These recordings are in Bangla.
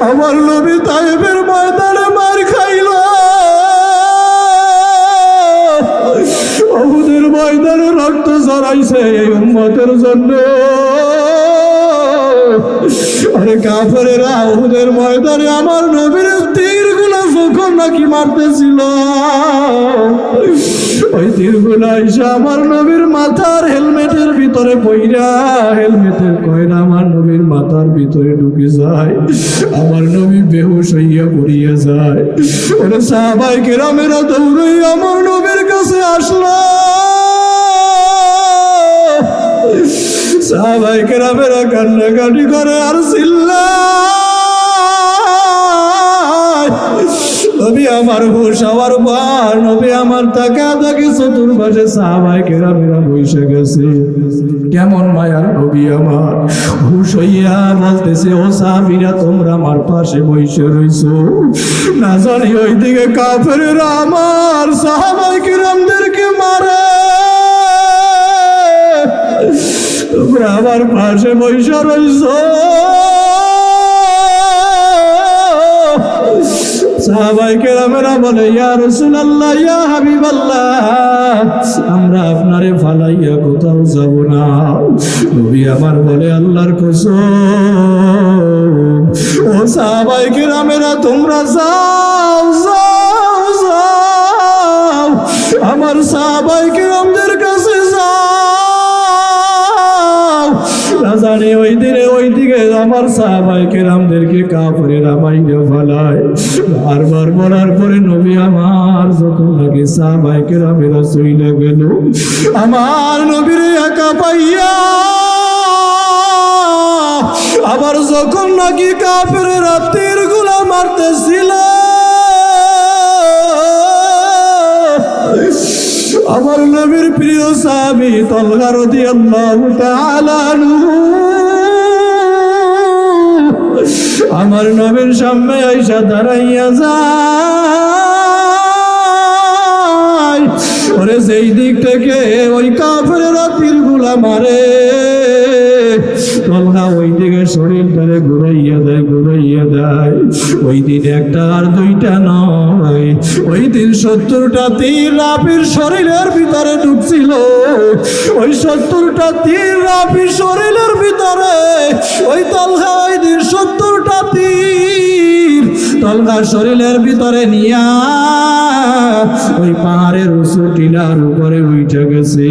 আমার নবী তায়েফের ময়দানে মার খাইল, উহুদের ময়দানে রক্ত ঝরাইছে এই উম্মতের জন্য। আরে কাফেরেরা উহুদের ময়দানে আমার নবীর তীরগুলো যখন নাকি মারতেছিল, ওই তীরগুলো এসে আমার নবীর মাথার হেলমেটের ভিতরে পইরা, হেলমেটের কয়রা আমার নবীর মাথার ভিতরে ঢুকে যায়, আমার নবী বেহুশ হইয়া পড়িয়া যায়। ওরে সাহাবায়ে কেরামেরা দৌড়াই আমার নবীর কাছে আসলো, সাহাবায়ে কেরামেরা কান্নাকাটি করে আর চিল্লায়, নবী আমার হুশ হওয়ার পর নবী আমার তাকাতাকি চতুর্পাশে সাহাবায়ে কেরামেরা বসে গেছে। কেমন মায়ার নবী আমার, হুশ হইয়া বলতেছে, ও সাহাবীরা তোমরা আমার পাশে বসে রইছো, না জানি ওইদিকে কাফেরেরা আমার সাহাবায়ে কেরামদেরকে মারে, তোমরা আমার পাশে বসে রইছো। সাহাবায়ে কেরামেরা বলে, ইয়া রাসূলুল্লাহ, ইয়া হাবিবাল্লাহ, আমরা আপনারে ফালাইয়া কোথাও যাব না। নবী আমার বলে, আল্লাহর কসম, ও সাহাবায়ে কেরামেরা তোমরা যাও যাও যাও, আমার সাহাবায়ে কেরামদের কাছে যাও, না জানি ওই দিনে ওই দিকে আমার সাহাবায়ে কেরামদেরকে কাফেরেরা মাইরা ফেলায়। বারবার বলার পরে নবী আমার যখন নাকি সাহাবায়ে কেরামেরা চইলা গেল, আমার নবীর একা পাইয়া আবার যখন নাকি কাফেরেরা তীরগুলা মারতেছিল, আমার নবীর প্রিয় সাহাবী তালহা রাদিয়াল্লাহু তাআলা আনহু আমার নবীর সামনে আইসা দাঁড়াইয়া যায়। ওরে যেই দিক থেকে ওই কাফেরেরা তীরগুলা মারে, তালহা ওই দিকে শরীরটারে ঘুরাইয়া দেয়, ঘুরাইয়া দেয়। ওই দিন একটা আর দুইটা নয়, ওই দিন 70টা তীর রাফির শরীরের ভিতরে ঢুকছিল। ওই 70টা তীর রাফির শরীরের ভিতরে ওই তালহা ওই দিন 70টা তীর তালহা শরীরের ভিতরে নিয়া ওই পাহাড়ের উঁচু টিলার উপরে উঠে গেছে।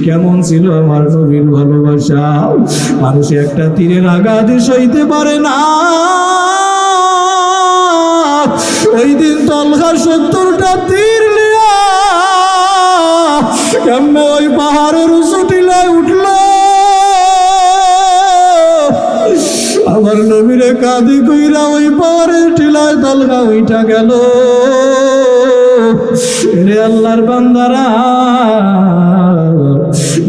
কেমন ছিল আমার নবীর ভালোবাসা, মানুষ একটা তীরের আঘাত সইতে পারে না। ওই দিন তালহা 70টা তীর নিয়া কেমনে ওই পাহাড়ের উঁচু টিলায় উঠল, আমার নবীরে কাঁদি কইরা ওই পাহাড়ের টিলায় তালহা উঠা গেল। রে আল্লাহর বান্দারা,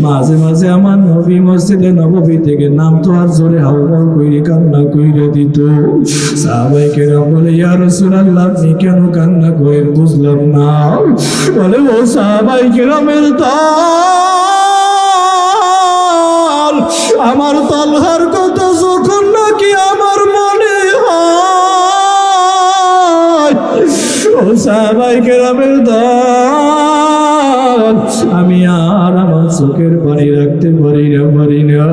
মাঝে মাঝে আমার নবী মসজিদে নববী থেকে নামতো আর জোরে হাউমাউ কইরে কান্না কইরে দিত। সাহাবায়ে কেরাম বলে, ইয়া রাসূলুল্লাহ আপনি কেন কান্না করেন বুঝলাম না। বলে, ও সাহাবায়ে কেরামের দল, আমার তালহার কথা যখন নাকি আমার মনে হয়, ও সাহাবায়ে কেরামের দল, আমি আর আমার চোখের পানি রাখতে পারি না।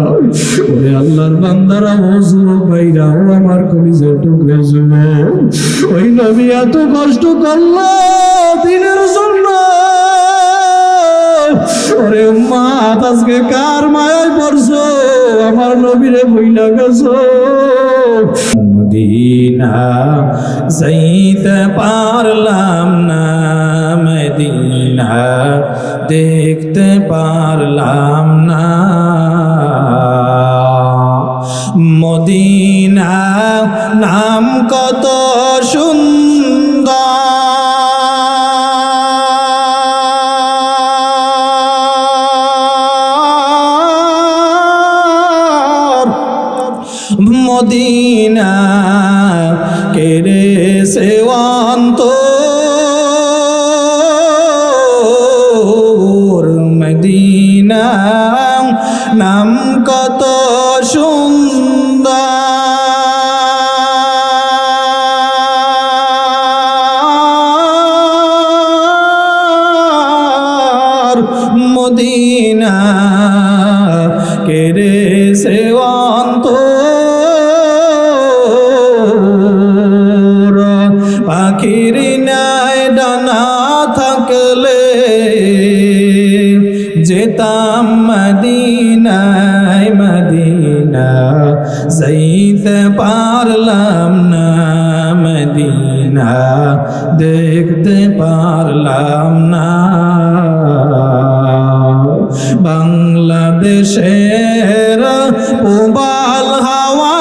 ওরে আল্লাহর বান্দারা, ও যুবক ভাইরা, ও আমার কলিজার টুকরা যুবক, ওই নবী এত কষ্ট করলো দিনের জন্য। ওরে উম্মাত, আজকে কার মায়ায় পড়ছো, আমার নবীরে ভুইলা গেছো। মদিনা যাইতে পারলাম না, মদিনা দেখতে পারলাম না, মদিনা নাম কত সুন্দর, মদিনা কেড়ে সে অন্তর, মদিনা নাম কত সুন্দর। পারলাম না মদিনা, দেখতে পারলাম না বাংলাদেশের পূবাল হাওয়া,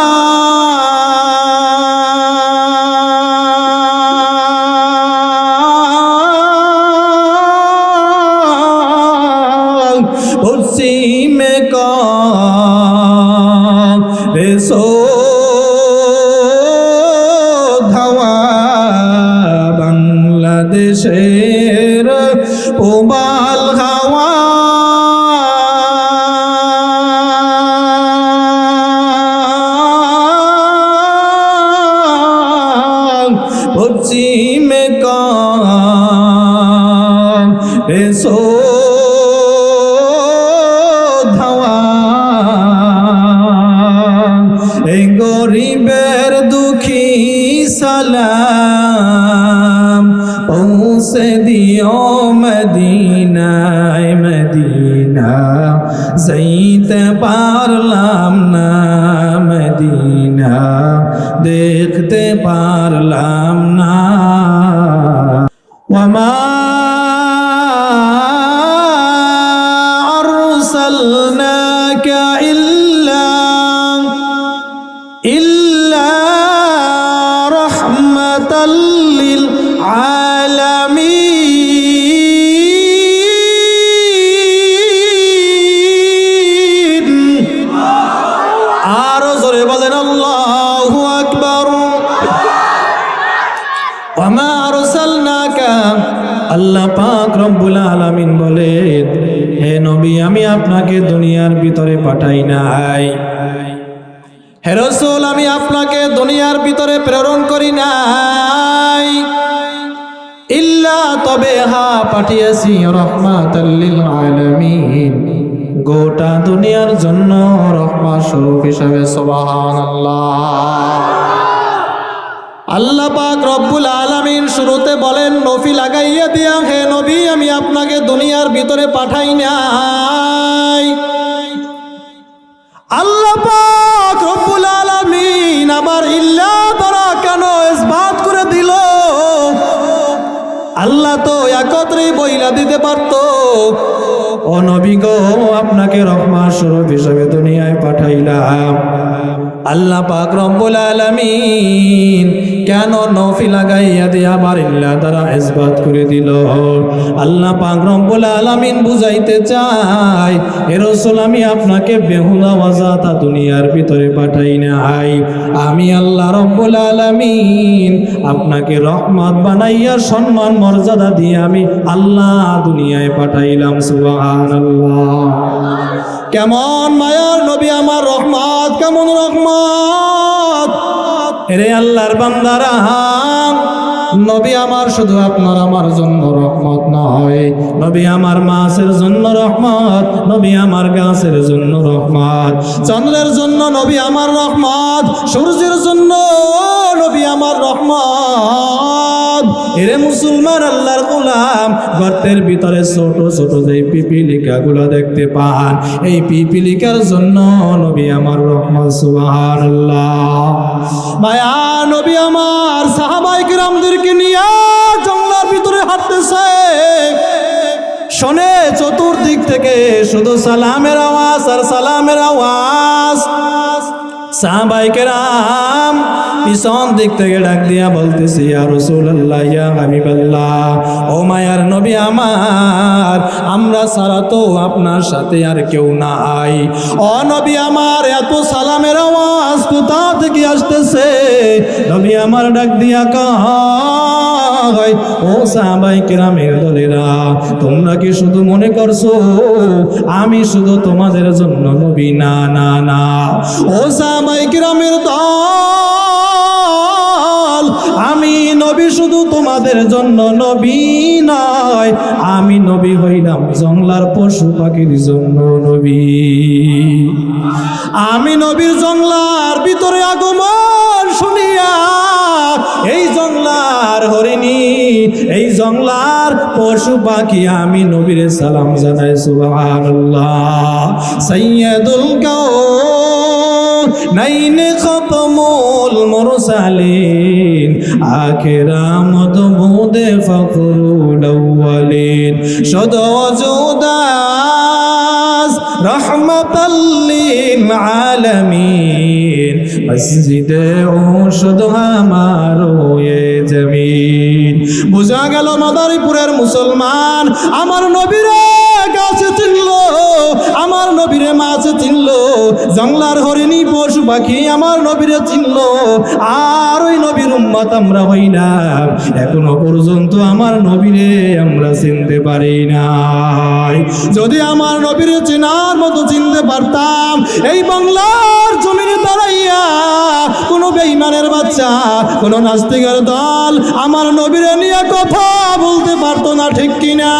পশ্চিমে করে ধাওয়া, বাংলাদেশের পূবাল হাওয়া, পশ্চিমে করে ধাওয়া, এই গরিবের দুঃখী সালাম পৌঁছে দিও মদিনায় মদিনা, যাইতে পারলাম না মদিনা, দেখতে পারলাম না। ওয়ামা আরসালনাকা ইল্লা রাহমাতাল লিল আলামিন। আরো জোরে বলেন আল্লাহু আকবার। ওয়ামা আরসালনাকা, আল্লাহ পাক রব্বুল আলামিন বলেন, হে নবী আমি আপনাকে দুনিয়ার ভিতরে পাঠাই নাই, হে রাসূল আমি আপনাকে দুনিয়ার ভিতরে প্রেরণ করি নাই, ইল্লা তবে পাঠিয়েছি রাহমাতাল লিল আলামিন, গোটা দুনিয়ার জন্য রহমত স্বরূপ হিসাবে। সুবহানাল্লাহ। আল্লাহ পাক রব্বুল আলামিন শুরুতে বলেন নফি লাগাইয়া দিয়া, হে নবী আমি আপনাকে দুনিয়ার ভিতরে পাঠাই নাই। আল্লাহ পাক রব্বুল আলামিন আবার ইল্লা দ্বারা কেন ইসবাত করে দিল? আল্লাহ তো একত্রে বইলা দিতে পারত, ও নবী গো আপনাকে রহমত স্বরূপ হিসেবে দুনিয়ায় পাঠাইলাম। আল্লাহ পাক রব্বুল আলামিন কেন নফি লাগাইয়া দিয়া আবার ইল্লা দ্বারা ইসবাত করে দিল? আল্লাহ পাক রব্বুল আলামিন বুঝাইতে চায়, হে রাসূল আমি আপনাকে বেহুদা ওয়াজাতা দুনিয়ার ভিতরে পাঠাই নাই, আমি আল্লাহ রব্বুল আলামিন আপনাকে রহমত বানাইয়া সম্মান মর্যাদা দিয়ে আমি আল্লাহ দুনিয়ায় পাঠাইলাম। সুবহানাল্লাহ। কেমন মায়ার নবী আমার রহমত, কেমন রহমত! রে আল্লাহর বান্দারা, নবী আমার শুধু আপনার আমার জন্য রহমত নয়, নবী আমার মাছের জন্য রহমত, নবী আমার গাছের জন্য রহমত, চন্দ্রের জন্য নবী আমার রহমত, সূর্যের জন্য নবী আমার রহমত। এরে মুসলমান আল্লাহর গোলাম, গর্তের ভিতরে ছোট ছোট যে পিপিলিকা গুলো দেখতে পান, এই পিপিলিকার জন্য নবী আমার রহমত। সুবহানাল্লাহ। মায়া নবী আমার সাহাবায়ে কিরামদেরকে নিয়ে জঙ্গলের ভিতরে হাঁটতেছে, শোনে চতুর্দিক থেকে শুধু সালামের আওয়াজ আর সালামের আওয়াজ। সাহাবায়ে কেরাম পিছন দিক থেকে ডাক দিয়া বলতেছি, ইয়া রাসূলুল্লাহ, ইয়া হাবিবাল্লাহ, ও মায়ার নবী আমার, আমরা ছাড়া তো আপনার সাথে আর কেউ নাই। ও নবী আমার, এত সালামের আওয়াজ কোথা থেকে আসতেছে? নবী আমার ডাক দিয়া কয়, ও সাহাবায়ে কেরামের দলেরা, তোমরা কি শুধু মনে করছো আমি শুধু তোমাদের জন্য নবী? না না না, ও সাহাবায়ে কেরামের দল, আমি নবী শুধু তোমাদের জন্য নবী নয়, আমি নবী হইলাম জংলার পশু পাখির জন্য নবী। আমি নবীর জংলার ভিতরে আগমন শুনিয়া এই জংলার হরিণী, এই জংলার পশু পাখি আমি নবীর সালাম জানাই। সুবহানাল্লাহ। সাইয়্যিদুল কাউন নাইনে খতমুল মুরসালিন আখিরামত মুদে ফখরুল আউয়ালিন শুধু ওজুদাস রহমাতাল লিল আলামিন মসজিদে শুধু আমারো এ জমিন। বুঝা গেল মাদারীপুরের মুসলমান আমার নবীরে গাছে চিনলো, আমার নবীরে মাছে চিনলো, জঙ্গলার হরিণী পশু পাখি আমার নবীরে চিনলো। আর ওই নবীর উম্মত আমরা হই না, এখনো পর্যন্ত আমার নবীরে আমরা চিনতে পারি নাই। যদি আমার নবীরে চেনার মতো চিনতে পারতাম, এই বাংলার জমিনে দাঁড়াইয়া কোন বেঈমানের বাচ্চা, কোন নাস্তিকের দল আমার নবীরে নিয়ে কথা বলতে পারতো না, ঠিক কিনা?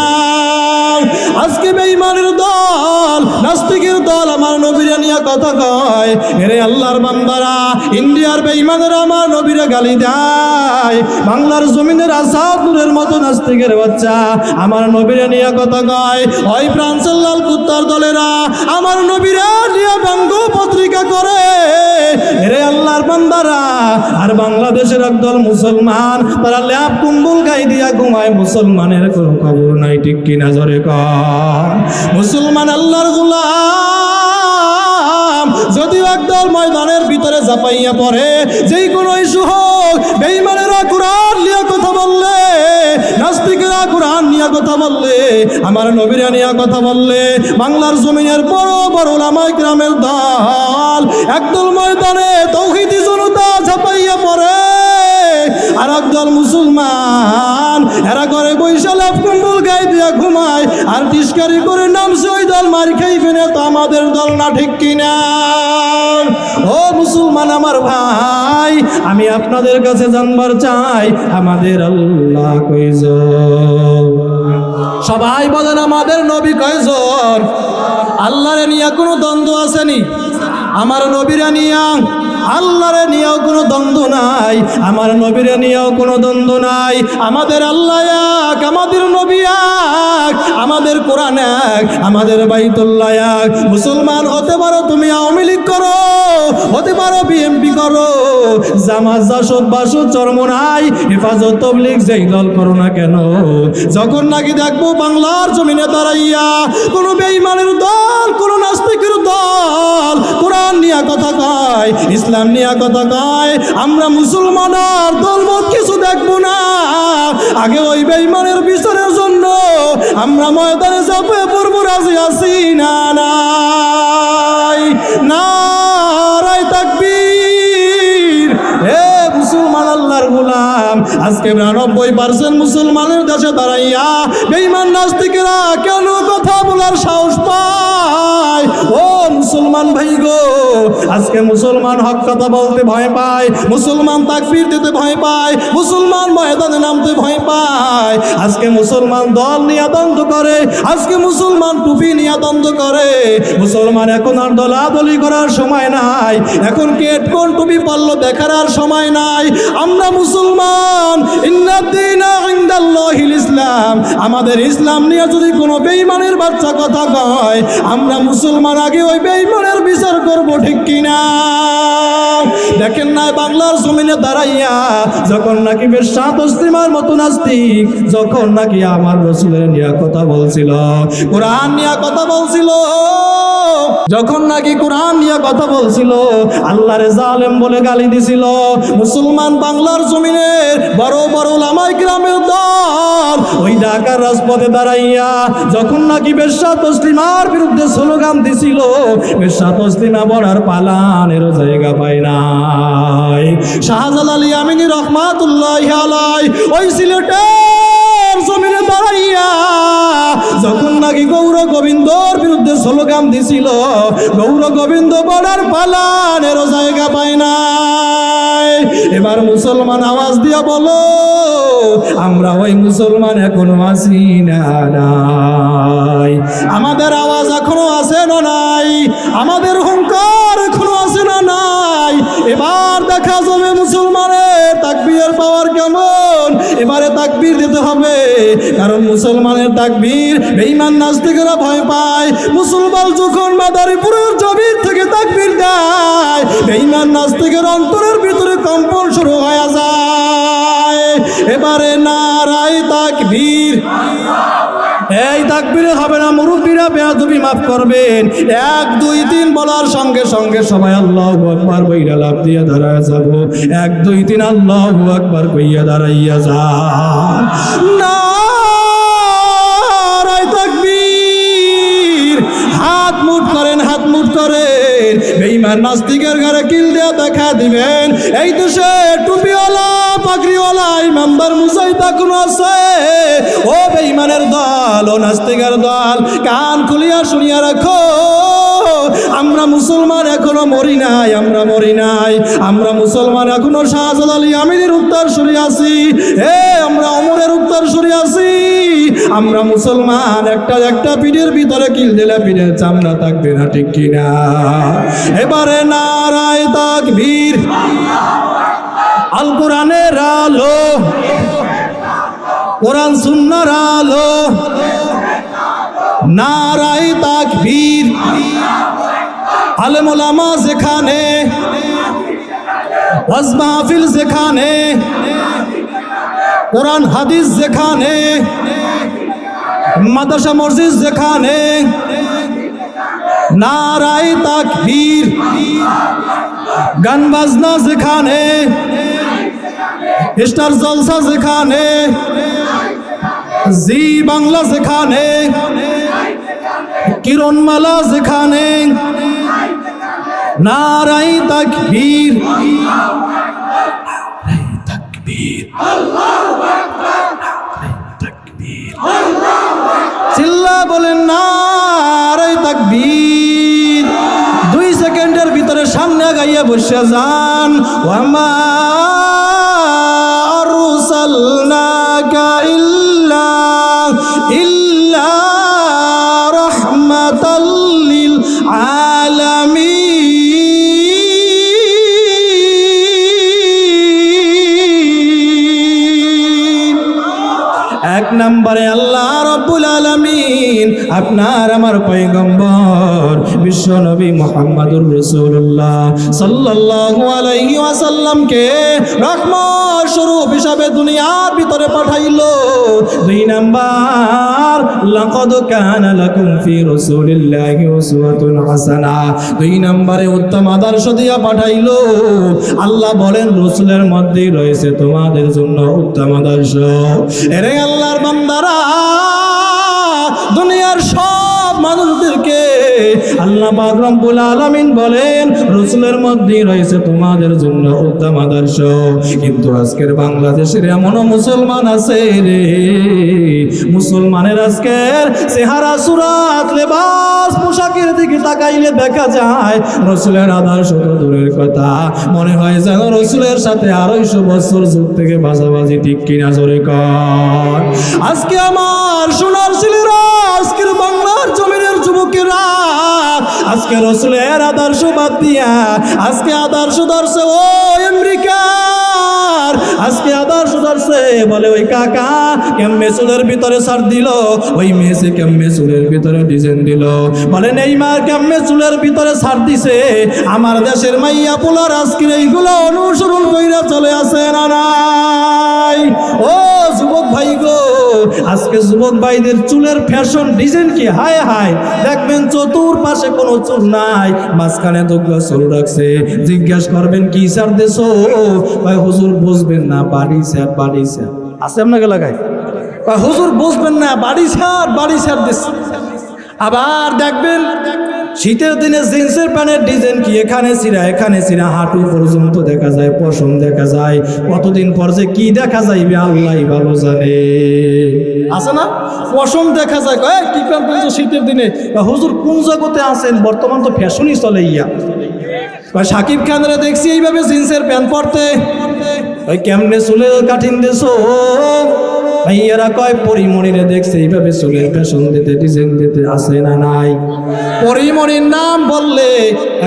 আজকে বেঈমানের দল, নাস্তিকের দল আমার নবীরে নিয়ে কথা কয়। এরে আল্লাহর বান্দারা, ইন্ডিয়ার বেঈমানেরা আমার নবীরে গালি দেয়। বাংলার জমিনের আসাদুরের মতো নাস্তিকের বাচ্চা আমার নবীরে নিয়ে কথা কয়। ওই ফ্রান্সের লাল কুত্তার দলেরা আমার নবীরে নিয়ে ব্যঙ্গ পত্রিকা করে। এরে আল্লাহর বান্দারা, আর বাংলাদেশের একদল মুসলমান তারা ল্যাপ কুম্বল গাই দিয়া ঘুমায়, মুসলমানের কোনো খবর নাই, ঠিক কিনা? জোরে কর। মুসলমান আল্লাহর গোলাম যদিও একদল ময়দানের ভিতরে ঝাঁপাইয়া পড়ে, যেই কোনো ইস্যু হোক, বেঈমানেরা কুরআন নিয়ে কথা বললে, নাস্তিকেরা কুরআন নিয়ে কথা বললে, আমার নবীরা নিয়ে কথা বললে, বাংলার জমিনের বড় বড় উলামায়ে কিরামের দল একদল ময়দানে তাওহীদি জনতা ঝাঁপাইয়া পড়ে, আর একদল মুসলমান এরা করে বৈশালাপ কম্বল গায়ে দিয়া ঘুমায়, আর তিস্কারি করে নামছে ওই দল মার খাইবে না, তো আমাদের দল না, ঠিক কিনা? ও মুসলমান আমার ভাই, আমি আপনাদের কাছে জানবার চাই আমাদের আল্লাহ কয়জন? সবাই বলেন আমাদের নবী কয়জন? আল্লাহরে নিয়ে কোনো দ্বন্দ্ব আসেনি? আমার নবীরে নিয়ে আল্লাহরে নিয়েও কোনো দ্বন্দ্ব নাই, আমার নবীরে নিয়েও কোনো দ্বন্দ্ব নাই। আমাদের আল্লাহ এক, আমাদের নবী এক, আমাদের কোরআন এক, আমাদের বাইতুল্লাহ এক। মুসলমান হতে পারো তুমি আওয়ামী লীগ করো, হতে পারো বিএনপি করো, জামাত জাসদ বাসদ চরমনাই হেফাজত তবলিগ যেই দল করো না কেন, যখন নাকি দেখবো বাংলার জমিনে দাঁড়াইয়া কোনো বেঈমানের দল, কোনো নাস্তিকের দল কোরআন নিয়ে কথা কয়, ইসলাম নিয়ে কথা কয়, আমরা মুসলমান আর দলমত কিছু দেখবো না। আগে ওই বেঈমানের বিচারের জন্য আমরা ময়দানে ঝাঁপিয়ে পড়বো, রাজি আছি না? নাই? নারায়ে তাকবীর। হে মুসলমান আল্লাহর গোলাম, আজকে ৯২% মুসলমানের দেশে দাঁড়াইয়া বেঈমান নাস্তিকেরা কেন কথা বলার সাহস পায়? ও মুসলমান ভাই গো, আজকে মুসলমান হক কথা বলতে ভয় পায়, মুসলমান তাকবীর দিতে ভয় পায়, মুসলমান ময়দানে নামতে ভয় পায়। আজকে মুসলমান দল নিয়ে দ্বন্দ্ব করে, আজকে মুসলমান টুপি নিয়ে দ্বন্দ্ব করে। মুসলমান এখন আর দলাদলি করার সময় নাই, এখন কেট কোন টুপি পরলো দেখার আর সময় নাই। আমরা মুসলমান, ইন্নাদ-দীনা ইনদাল্লাহিল ইসলাম, আমাদের ইসলাম নিয়ে যদি কোনো বেঈমানের বাচ্চা কথা কয়, আমরা মুসলমান আগে ওই বেঈমানের বিচার করব, ঠিক কিনা? দেখেন না বাংলার জমিনে দাঁড়াইয়া যখন নাকি বেশ্যা তসলিমার মতো নাস্তিক যখন নাকি আমার রাসূলের নিয়ে কথা বলছিল, কোরআন নিয়ে কথা বলছিল, যখন নাকি কোরআন নিয়ে কথা বলছিল, আল্লাহরে জালেম বলে গালি দিছিল, মুসলমান বাংলার জমিনের বড় বড় উলামায়ে কিরামের দল ওই ঢাকার রাজপথে দাঁড়াইয়া যখন নাকি বেশ্যা তসলিমার বিরুদ্ধে স্লোগান দিছিল, বেশ্যা তসলিমা বলার পালানেরও জায়গা পায় নাই। শাহজালাল ইয়ামিনী রহমাতুল্লাহি আলাইহি ওই সিলেটের জমিনে দাঁড়াইয়া যখন নাকি গৌর গোবিন্দর বিরুদ্ধে স্লোগান দিছিল, গৌর গোবিন্দ বলার পালানেরও জায়গা পায় নাই। এবার মুসলমান আওয়াজ দিয়া বলো, আমরা ওই মুসলমান এখনো আছি না? নাই? আমাদের আওয়াজ এখনো আছে না নাই? আমাদের হুঙ্কার এখনো আছে না নাই? এবার দেখা যাবে মুসলমানের তাকবীরের পাওয়ার কেমন, এবারে তাকবীর দিতে হবে, কারণ মুসলমানের তাকবীর বেঈমান নাস্তিকেরা ভয় পায়। মুসলমান যখন মাদারীপুরের জমির থেকে তাকবীর দেয়, বেঈমান নাস্তিকের অন্তরের ভিতরে কম্পন শুরু হয়ে যায়। এবারে নারায়ে তাকবীর। এই তাকবীরে হবে না, মুরব্বীরা বেয়াদবি মাফ করবেন। 1 2 3 বলার সঙ্গে সঙ্গে সবাই আল্লাহু আকবার কইরা লাফ দিয়ে দাঁড়ায় যাব। 1 2 3 আল্লাহু আকবার কইয়া দাঁড়াইয়া যা। নারায়ে তাকবীর। হাত মুঠ করেন, হাত মুঠ করেন। বেঈমান নাস্তিকের ঘরে কিল দিয়ে দেখা দিবেন। এই দেশে টুপিওয়ালা পাগড়িওয়ালা ইমানদার মুজাহিদ এখনো আছে। ও বেঈমানের দল, ও নাস্তিকের দল, কান খুলিয়া শুনিয়া রাখো। আমরা মুসলমান এখনো মরি নাই, আমরা মরি নাই। আমরা মুসলমান এখনো শাহজালাল আমিরের উত্তরসূরি আছি। আমরা ওমরের উত্তরসূরি আছি। আমরা মুসলমান। একটা পিঠের ভিতরে কিল দিলে পিঠের চামড়া থাকবে না, ঠিক কিনা? এবারে নারায়ে তাকবীর। আল কোরআনের আলো, কোরআন সুন্নাহর আলো। নারায়ে তাকবীর। আলেম ওলামা যেখানে, ওয়াজ মাহফিল যেখানে, কোরআন হাদিস যেখানে, মাদ্রাসা মসজিদ যেখানে, নারায়ে তাকবীর। গান বাজনা যেখানে, স্টার জলসা যেখানে, জি বাংলা যেখানে, কিরণমালা যেখানে, নারায়ে তাকবীর। নারায়ে তাকবীর। আল্লাহু আকবার। নারায়ে তাকবীর। আল্লাহু আকবার। চিল্লা বলেন নারায়ে তাকবীর। 2 সেকেন্ডের ভিতরে সামনে গাইয়া বসে যান। ওয়ামা আরসালনাকা ইল্লা রাহমাতাল লিল আলামিন। 1 নম্বরে আল্লাহ রাব্বুল আলামিন আপনার আমার পয়গম্বর বিশ্ব নবী মুহাম্মদুর রাসূলুল্লাহ সাল্লাল্লাহু আলাইহি ওয়াসাল্লামকে রহমত স্বরূপ হিসাবে দুনিয়ার ভিতরে পাঠাইলো। 2 নাম্বার লাকাদ কানা লাকুম ফি রাসূলিল্লাহি উসওয়াতুন হাসানাহ। 2 নম্বরে উত্তম আদর্শ দিয়া পাঠাইলো। আল্লাহ বলেন রাসূলের মধ্যেই রয়েছে তোমাদের জন্য উত্তম আদর্শ। এরে আল্লাহর বান্দারা, দুনিয়ার সব মানুষদেরকে আল্লাহ পাক রব্বুল আলামিন বলেন রাসূলের মধ্যেই রয়েছে তোমাদের জন্য উত্তম আদর্শ। কিন্তু আজকের বাংলাদেশের এমনও মুসলমান আছে রে, মুসলমানের আজকের চেহারা সুরাত লেবাস পোশাকের দিকে তাকাইলে দেখা যায় রাসূলের আদর্শ তো দূরের কথা, মনে হয় যেন রাসূলের সাথে 250 বছর যুগ থেকে বাজাবাজি, ঠিক কিনা জোরে কর। আজকে আমার সোনার ছেলেরা, আজকের বাংলার জমিনের যুবকেরা আজকে রাসূলের আদর্শ বাদ দিয়া আজকে আদর্শ ধরছে ও আমেরিকার, আজকে আদর্শ ধরছে বলে ওই কাকা কেমনে চুলের ভিতরে ছাড় দিল, ওই মেসে কেমনে চুলের ভিতরে ডিজাইন দিল, বলে নেইমার কেমনে চুলের ভিতরে ছাড় দিছে। আমার দেশের মাইয়া পোলার আজকের এইগুলো অনুসরণ কইরা চলে আসে না নাই? ও যুবক ভাই গো, আজকে যুবক ভাইদের চুলের ফ্যাশন ডিজাইন কি হায় হায়, দেখবেন চতুর্পাশে কোনো চুল নাই, মাঝখানে দুগলা চুল রাখছে। জিজ্ঞেস করবেন কি স্যার দেছো, ভাই হুজুর বুঝবেন না, বাড়ি স্যার বাড়ি স্যার আছে আপনাকে লাগাই, হুজুর বুঝবেন না, বাড়ি স্যার দিস। আবার দেখবেন শীতের দিনে জিন্সের প্যান্টের ডিজাইন কি এখানে চিরা হাঁটু পর্যন্ত দেখা যায়, পশম দেখা যায়, কতদিন পর যে কি দেখা যাইবে আল্লাহই ভালো জানে। আছে না পশম দেখা যায়, কি প্যান্ট পর্যন্ত শীতের দিনে, হুজুর কোন জগতে আছেন, বর্তমান তো ফ্যাশনই চলে ইয়া। শাকিব খানরা দেখছি এইভাবে জিন্সের প্যান্ট পরতে, ওই কেমনে চুলে কাঠিন দেছো, ভাইয়ারা কয় পরিমণিরে দেখছে এইভাবে চুলের ফ্যাশন দিতে ডিজাইন দিতে আছে না নাই? পরিমণির নাম বললে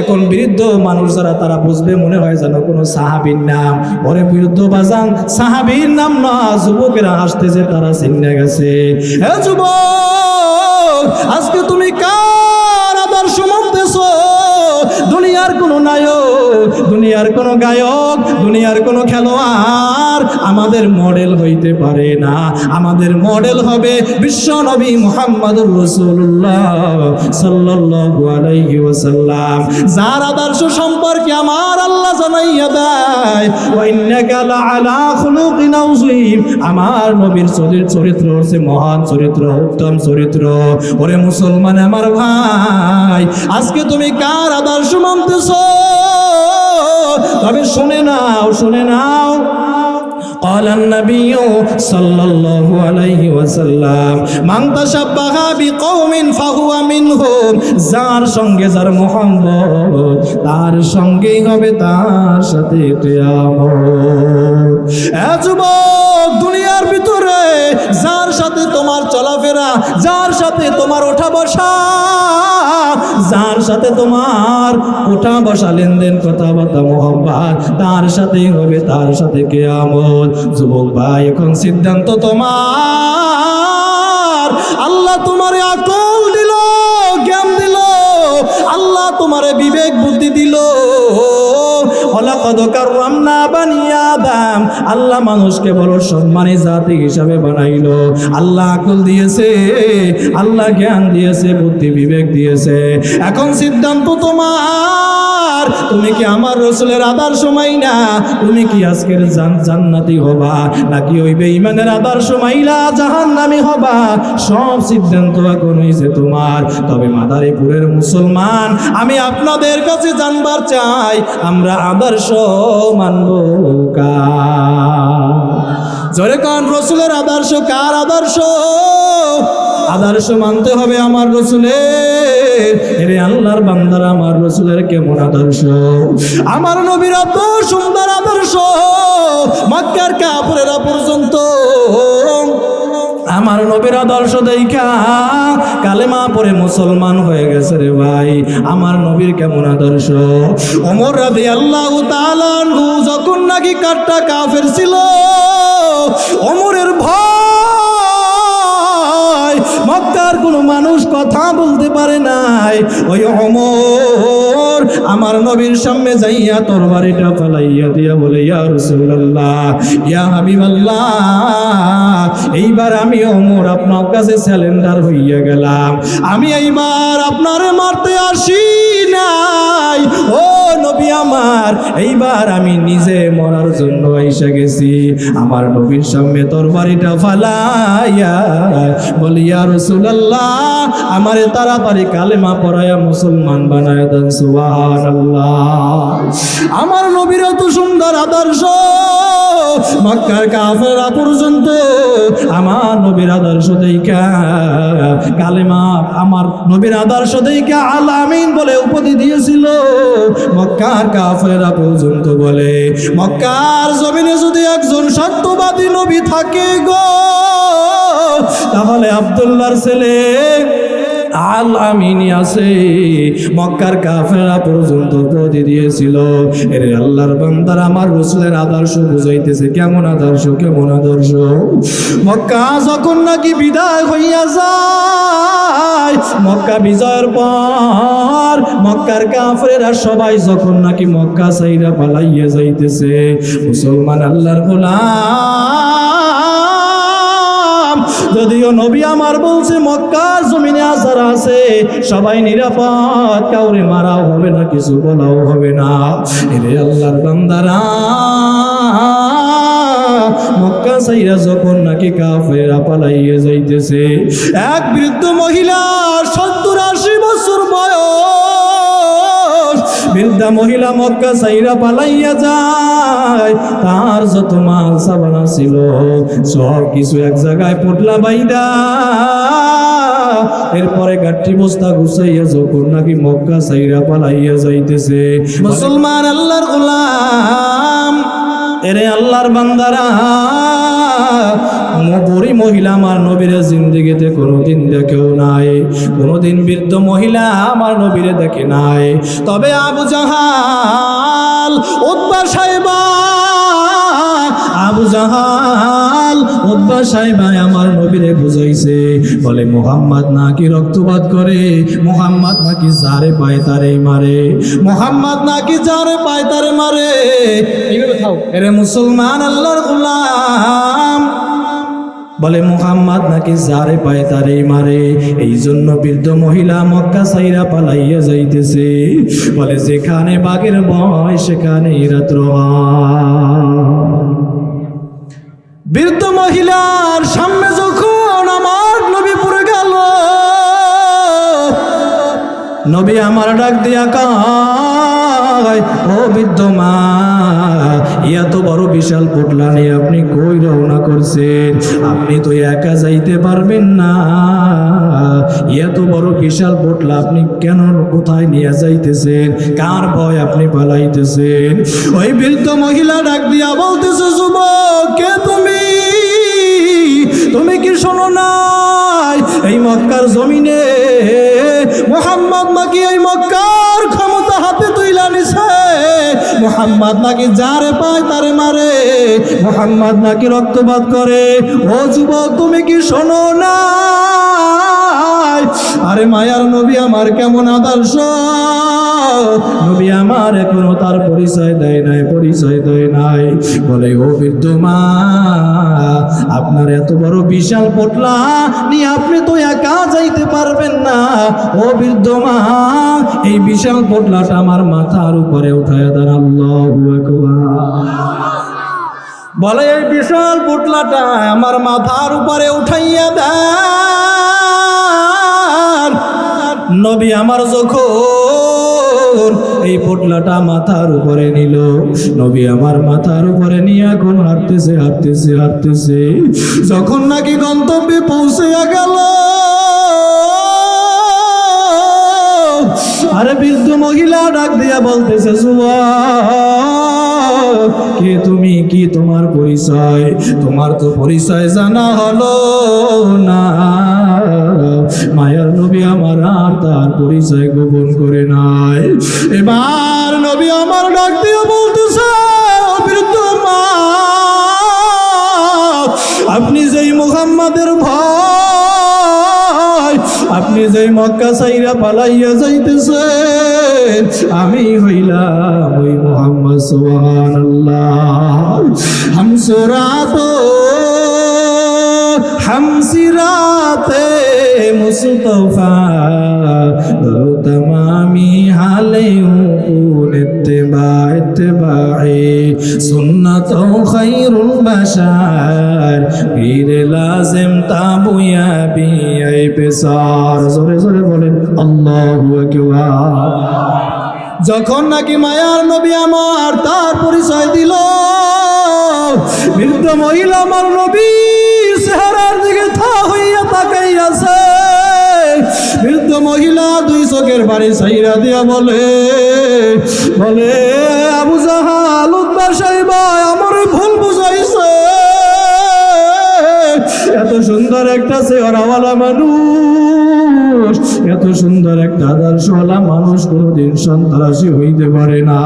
এখন বৃদ্ধ মানুষ যারা তারা বুঝবে মনে হয় যেন কোনো সাহাবীর নাম। ওরে বৃদ্ধ বাজান সাহাবীর নাম না, যুবকেরা হাসতেছে তারা চিনে গেছে। হে যুবক, আজকে তুমি কার আদর্শ মানতেছো? দুনিয়ার কোন নায়ক, দুনিয়ার কোন গায়ক, দুনিয়ার কোন খেলোয়াড় আমাদের মডেল হইতে পারে না। আমাদের মডেল হবে বিশ্ব নবী মুহাম্মদুর রাসূলুল্লাহ সাল্লাল্লাহু আলাইহি ওয়াসাল্লাম, যার আদর্শ সম্পর্কে আমার আল্লাহ জানাইয়া দেয় ওয়া ইন্নাকা লাআলা খুলুকিন আযীম। আমার নবীর চরিত্র হচ্ছে মহান চরিত্র, উত্তম চরিত্র। ওরে মুসলমান আমার ভাই, আজকে তুমি কার আদর্শ মানতেছো? তবে শুনে নাও, শুনে নাও। قال النبي صلى الله عليه وسلم من تشبه بقوم فهو منهم। যার সঙ্গে যার মোহাম্মত তার সঙ্গেই হবে তার সাথে কিয়ামত। এ যুবক, দুনিয়ার ভিতরে যার সাথে তোমার চলাফেরা, যার সাথে তোমার ওঠা বসা, যার সাথে তোমার ওঠা বসা লেনদেন কথাবার্তা মোহাম্মত, তার সাথেই হবে তার সাথে কিয়ামত। যুবক ভাই, এখন সিদ্ধান্ত তোমার। আল্লাহ তোমারে আকল দিল, জ্ঞান দিল, আল্লাহ তোমারে বিবেক বুদ্ধি দিল। ওয়ালাকাদ কাররামনা বানি আদম, আল্লাহ মানুষকে বড় সম্মানী জাতি হিসাবে বানাইলো। আল্লাহ আকল দিয়েছে, আল্লাহ জ্ঞান দিয়েছে, বুদ্ধি বিবেক দিয়েছে। এখন সিদ্ধান্ত তোমার। তুমি কি আমার রাসূলের আদর্শ মাইনা তুমি কি আজকের জান্নাতি হবা, নাকি ওই বেঈমানের আদর্শ মাইলা জাহান্নামী হবা? সব সিদ্ধান্ত এখন হইছে তোমার। তবে মাদারীপুরের মুসলমান, আমি আপনাদের কাছে জানবার চাই, আমরা আদর্শ মানব কার? জোরে কোন রাসূলের আদর্শ কার আদর্শ? আদর্শ মানতে হবে আমার রাসূলের। এরে আল্লাহর বান্দারা, আমার রাসূলের কেমন আদর্শ? আমার নবীর এত সুন্দর আদর্শ, মক্কার কাফেররা পর্যন্ত আমার নবীর আদর্শ দেখা কালেমা পড়ে মুসলমান হয়ে গেছে রে ভাই। আমার নবীর কেমন আদর্শ? ওমর রাদিয়াল্লাহু তাআলা আনহু যখন নাকি কাটটা কাফের ছিল, ওমরের ভয় মক্কার কোনো মানুষ কথা বলতে পারে নাই। ওই ওমর আমার নবীর সামনে যাইয়া তরবারিটা ফলাইয়া দিয়া বলে, ইয়া রাসূলুল্লাহ, ইয়া হাবিবাল্লাহ, এইবার আমি ওমর আপনার কাছে স্যালেন্ডার হইয়া গেলাম। আমি এইবার আপনারে মারতে আসি নাই, ও নবী আমার, এইবার আমি নিজে মরার জন্য আইসা গেছি। আমার নবীর সামনে তরবারিটা ফালাইয়া বলি, ইয়া রাসূলুল্লাহ, আমারে তাড়াতাড়ি কালেমা পড়ায়া মুসলমান বানায়া দেন। সুবহানাল্লাহ। আমার নবীর এত সুন্দর আদর্শ, মক্কার কাফেররা পর্যন্ত আমার নবীর আদর্শ দেখা কালেমা, আমার নবীর আদর্শ দেখা আল আমিন বলে উপাধি দিয়েছিল। মক্কার কাফেররা পর্যন্ত বলে, মক্কার জমিনে যদি একজন সত্যবাদী নবী থাকে গো, তাহলে আব্দুল্লাহর ছেলে আল আমিনী আছে। মক্কার কাফেররা পর্যন্ত উপাধি দিয়েছিল। এর আল্লাহর বান্দার, আমার রাসূলের আদর্শ বুঝাইতেছে কেমন আদর্শ, কেমন আদর্শ। মক্কা যখন নাকি বিদায় হইয়া যায়, মক্কা বিজয়ের পর মক্কার কাফেররা সবাই যখন নাকি মক্কা ছাইরা পালাইয়া যাইতেছে, মুসলমান আল্লাহর গোলাম, যদিও নবী আমার বলছে মক্কার জমিনে যারা আছে সবাই নিরাপদ, কাউরে মারাও হবে না, কিছু বলাও হবে না। এরে আল্লাহর বান্দারা, মক্কা ছাইরা যখন নাকি কাফেররা পালাইয়া যাইতেছে, এক বৃদ্ধ মহিলা 70-80 বছর বয়স, বৃদ্ধা মহিলা মক্কা ছাইরা পালাইয়া যায়। তার যত মাল সাবানা ছিল সব কিছু এক জায়গায় পোটলা বাইদা, এরপরে গাঠি বস্তা গুছাইয়া যখন নাকি মক্কা ছাইরা পালাইয়া যাইতেছে। মুসলমান আল্লাহর গোলাম, এরে আল্লাহর বান্দারা, বুড়ি মহিলা আমার নবীর জিন্দেগিতে কোনোদিন দেখেও নাই, কোনোদিন বৃদ্ধ মহিলা আমার নবীরে দেখে নাই। তবে আবু জাহাল, উতবা সাইবা, আবু জাহাল উতবা সাইবা আমার নবীরে বুঝাইছে, বলে মুহাম্মদ নাকি রক্তপাত করে, মুহাম্মদ নাকি যারে পায় তারে মারে, মুহাম্মদ নাকি যারে পায় তারে মারে। এরে মুসলমান আল্লাহর গোলাম, বলে মুহাম্মদ নাকি যারে পায় তারে মারে। এই জন্য বৃদ্ধ মহিলা মক্কা ছাইরা পালাইয়া যাইতেছে, বলে যেখানে বাঘের ভয় সেখানেই রাত্র হয়। বৃদ্ধ মহিলার সামনে যখন আমার নবী পড়ে গেল, নবী আমার ডাক দিয়া কয়, ও বৃদ্ধ মা, এত বড় বিশাল পোটলা নিয়ে আপনি কই রওনা করছেন? আপনি তো একা যাইতে পারবেন না, এত বড় বিশাল পোটলা আপনি কেন কোথায় নিয়ে যাইতেছেন? কার ভয় আপনি পালাইতেছেন? ওই বৃদ্ধ মহিলা ডাক দিয়া বলতেছে, যুবক, কে তুমি? তুমি কি শোনো নাই এই মক্কার জমিনে মুহাম্মদ নাকি এই মক্কার ক্ষমতা হাতে তুইলা নিছে? মুহাম্মদ নাকি যারে পায় তারে মারে, মুহাম্মদ নাকি রক্তপাত করে। ও যুবক, তুমি কি শোনো না? আরে মায়ার নবী আমার কেমন আদর্শ, নবী আমার এখনো তার পরিচয় দেয় নাই, পরিচয় দেয় নাই। বলে, ও বৃদ্ধ মা, আপনার এত বড় বিশাল পোটলা নিয়ে আপনি তো একা যাইতে পারবেন না। ও বৃদ্ধ মা, এই বিশাল পোটলাটা আমার মাথার উপরে উঠায় দেন। আল্লাহু আকবার। বলে, এই বিশাল পোটলাটা আমার মাথার উপরে উঠাইয়া দেন। নবী আমার যখন এই পোটলাটা মাথার উপরে নিল, নবী আমার মাথার উপরে নিয়ে এখন হাঁটতেছে হাঁটতেছে হাঁটতেছে, যখন নাকি গন্তব্যে পৌঁছে গেল, আরে বৃদ্ধ মহিলা ডাক দিয়া বলতেছে, যুবক, কে তুমি? কি তোমার পরিচয়? তোমার তো পরিচয় জানা হলো না। মায়ার নবী আমার আর তার পরিচয় গোপন করে নাই। এবার নবী আমার ডাক দিয়া বলতেছে, বৃদ্ধ মা, আপনি যেই মুহাম্মাদের ভয়, আপনি যেই মক্কা ছাইরা পালাইয়া যাইতেছেন, আমি হইলাম ওই মুহাম্মদ। সুবহানাল্লাহ। হামসিরাতে মুস্তফা তমামি হালে ইত্তেবায়ে সুন্নাত খায়রুল বাশার পীর লাজিম তাবুয়া বিআই পেসার। জোরে জোরে বলেন আল্লাহু আকবার। যখন নাকি মায়ার নবী আমার তার পরিচয় দিল, বৃদ্ধ মহিলা আমার নবী চেহারার দিকে থা হইয়া তাকাইয়াছে। বৃদ্ধ মহিলা দুই চোখের বাড়ি ছাইরা দিয়া বলে, আবু জাহাল, উতবা সাইবা আমার ভুল বুঝাইছে। এত সুন্দর একটা চেহারাওয়ালা মানুষ, এত সুন্দর একটা আদর্শওয়ালা মানুষ কোনোদিন সন্ত্রাসী হইতে পারে না।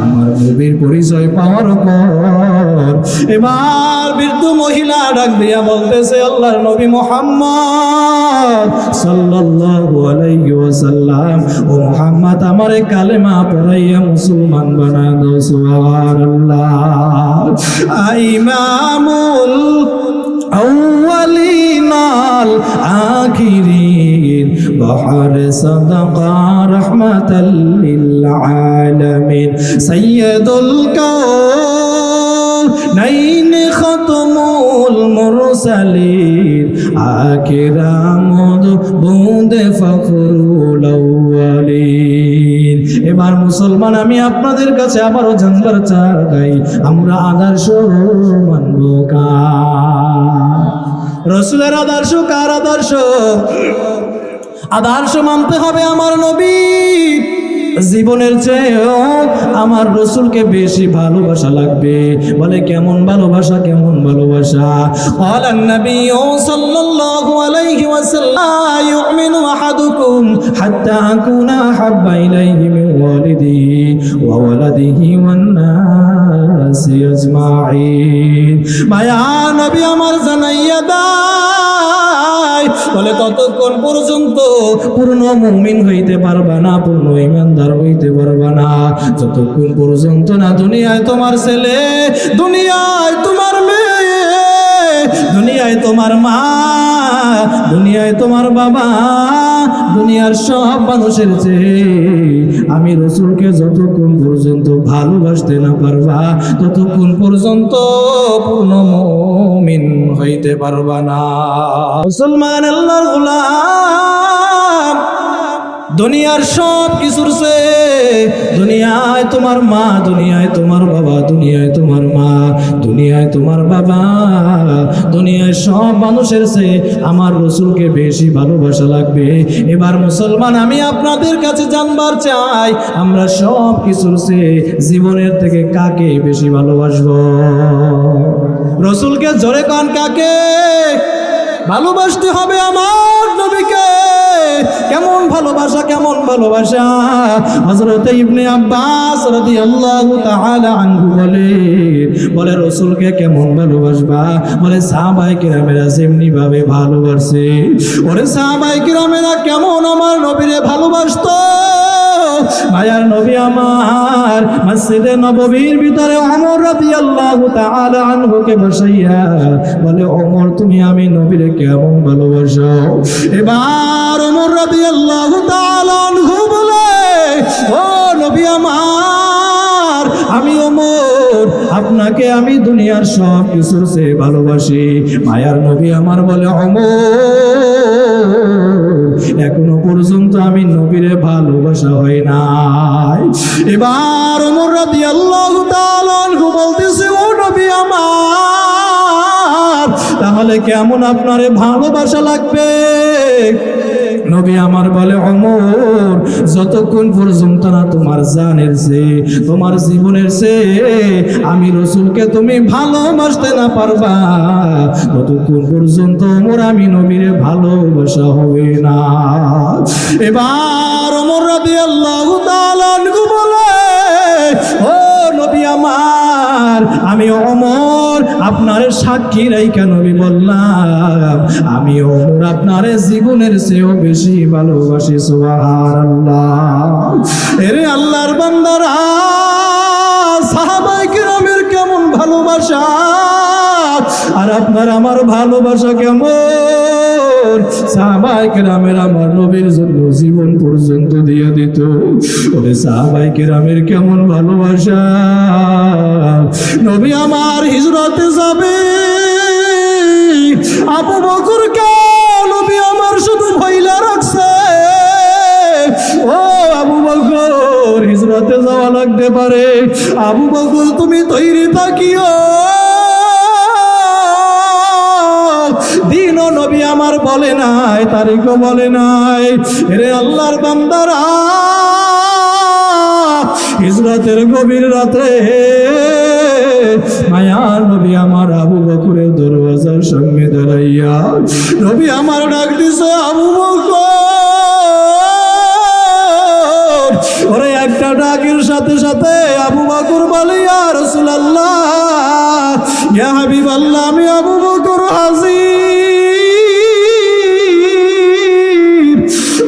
আমার নবীর পরিচয় পাওয়ার পর এবার বৃদ্ধ মহিলা ডাক দিয়া বলতেছে, আল্লাহর নবী মুহাম্মদ সাল্লাল্লাহু আলাইহি ওয়াসাল্লাম, ও মুহাম্মদ, আমারে কালেমা পড়াইয়া মুসলমান বানায় দাও। সুবহানাল্লাহ। ইমামুল أولين الآخرين بحر صدقة رحمة للعالمين سيد الكونين ختم المرسلين آخر عمود بود فخر الأولين। এবার মুসলমান, আমি আপনাদের কাছে আবারও জানবার চাই, আমরা আদর্শ মানব কার? রাসূলের আদর্শ কার আদর্শ? আদর্শ মানতে হবে আমার নবী। জীবনের চেয়েও আমার রসুলকে বেশি ভালোবাসা লাগবে। বলে কেমন ভালোবাসা, কেমন ভালোবাসা? قال النبي صلى الله عليه وسلم يؤمن أحدكم حتى أكون أحب إليه من والده وولده والناس أجمعين। মায়া নবী আমার জানাইয়া দেয়, বলে ততক্ষণ পর্যন্ত পূর্ণ মুমিন হইতে পারবা না, পূর্ণ ইমানদার হইতে পারবা না, যতক্ষণ পর্যন্ত না দুনিয়ায় তোমার ছেলে, দুনিয়ায় তোমার মেয়ে, দুনিয়ায় তোমার মা, দুনিয়ায় তোমার বাবা, দুনিয়ার সব মানুষের চেয়ে আমি রসুলকে যতক্ষণ পর্যন্ত ভালোবাসতে না পারবা, ততক্ষণ পর্যন্ত পূর্ণ মুমিন হইতে পারবা না। মুসলমান আল্লাহর গোলাম, দুনিয়ার সব কিছুর চেয়ে দুনিয়ায় তোমার মা, দুনিয়ায় তোমার বাবা, দুনিয়ায় তোমার মা, দুনিয়ায় তোমার বাবা, দুনিয়ায় সব মানুষের চেয়ে আমার রসুলকে বেশি ভালোবাসা লাগবে। এবার মুসলমান আমি আপনাদের কাছে জানবার চাই, আমরা সব কিছুর চেয়ে জীবনের থেকে কাকে বেশি ভালোবাসবো? রসুলকে জোরে কান, কাকে ভালোবাসতে হবে? আমার নবীকে। কেমন ভালোবাসা, কেমন ভালোবাসা? হযরত ইবনে আব্বাস রাদিয়াল্লাহু তাআলা আনহু বলে রসুলকে কেমন ভালোবাসবা? বলে সাহাবায়ে কেরামেরা যেমনি ভাবে ভালোবাসে, ওরে সাহাবায়ে কেরামেরা কেমন আমার নবীরে ভালোবাসতো। মায়ার নবী আমার মসজিদে নববীর ভিতরে ওমর রাদিয়াল্লাহু তাআলা আনহুকে বসাইয়া বলে, ওমর তুমি আমি নবীরে কেমন ভালোবাসো? এবার ওমর রাদিয়াল্লাহু তাআলা আনহু বলে, ও নবী আমার, আমি ওমর আপনাকে আমি দুনিয়ার সব কিছুর চেয়ে ভালোবাসি। মায়ার নবী আমার বলে, ওমর এখনো পর্যন্ত আমি নবীরে ভালোবাসা হয় নাই। এবার ওমর রাদিয়াল্লাহু তাআলা আনহু বলতেছে, ও নবী আমার, তাহলে কেমন আপনারে ভালোবাসা লাগবে? নবী আমার বলে, ওমর যতক্ষণ পর্যন্ত না তোমার জানের চেয়ে, তোমার জীবনের চেয়ে আমি রসুলকে তুমি ভালোবাসতে না পারবা, ততক্ষণ পর্যন্ত ওমর আমি নবীরে ভালোবাসা হবে না। এবার ওমর রাদিয়াল্লাহু তাআলা আনহু বলে, ও নবী আমার, আমি ওমর আপনারে সাক্ষী রাইখা নবী বললাম, আমি ওমর আপনারে জীবনের চেয়েও বেশি ভালোবাসি। সুবহানাল্লাহ। এরে আল্লাহর বান্দারা, সাহাবায়ে কেরামের কেমন ভালোবাসা, আর আপনার আমার ভালোবাসা কেমন? সাহাবায়ে কেরামের আমার নবীর জন্য জীবন পর্যন্ত দিয়ে দিত। ওরে সাহাবায়ে কেরামের কেমন ভালোবাসা! নবী আমার হিজরতে যাবে, আবু বকরকে নবী আমার শুধু ভইলা রাখছে, ও আবু বকর হিজরতে যাওয়া লাগতে পারে, আবু বকর তুমি তৈরি থাকিও। দিনও নবী আমার বলে নাই, তারিখও বলে নাই। রে আল্লাহর বান্দারা, হিজরতের গভীর রাতে মায়ার নবী আমার আবু বকরের দরওয়াজার সামনে দাঁড়াইয়া নবী আমার ডাক দিছে, আবু বকর। ওরে একটা ডাকের সাথে সাথে আবু বকর বলে, ইয়া রাসূলুল্লাহ, ইয়া হাবিবাল্লাহ, আমি আবু বকর হাজির।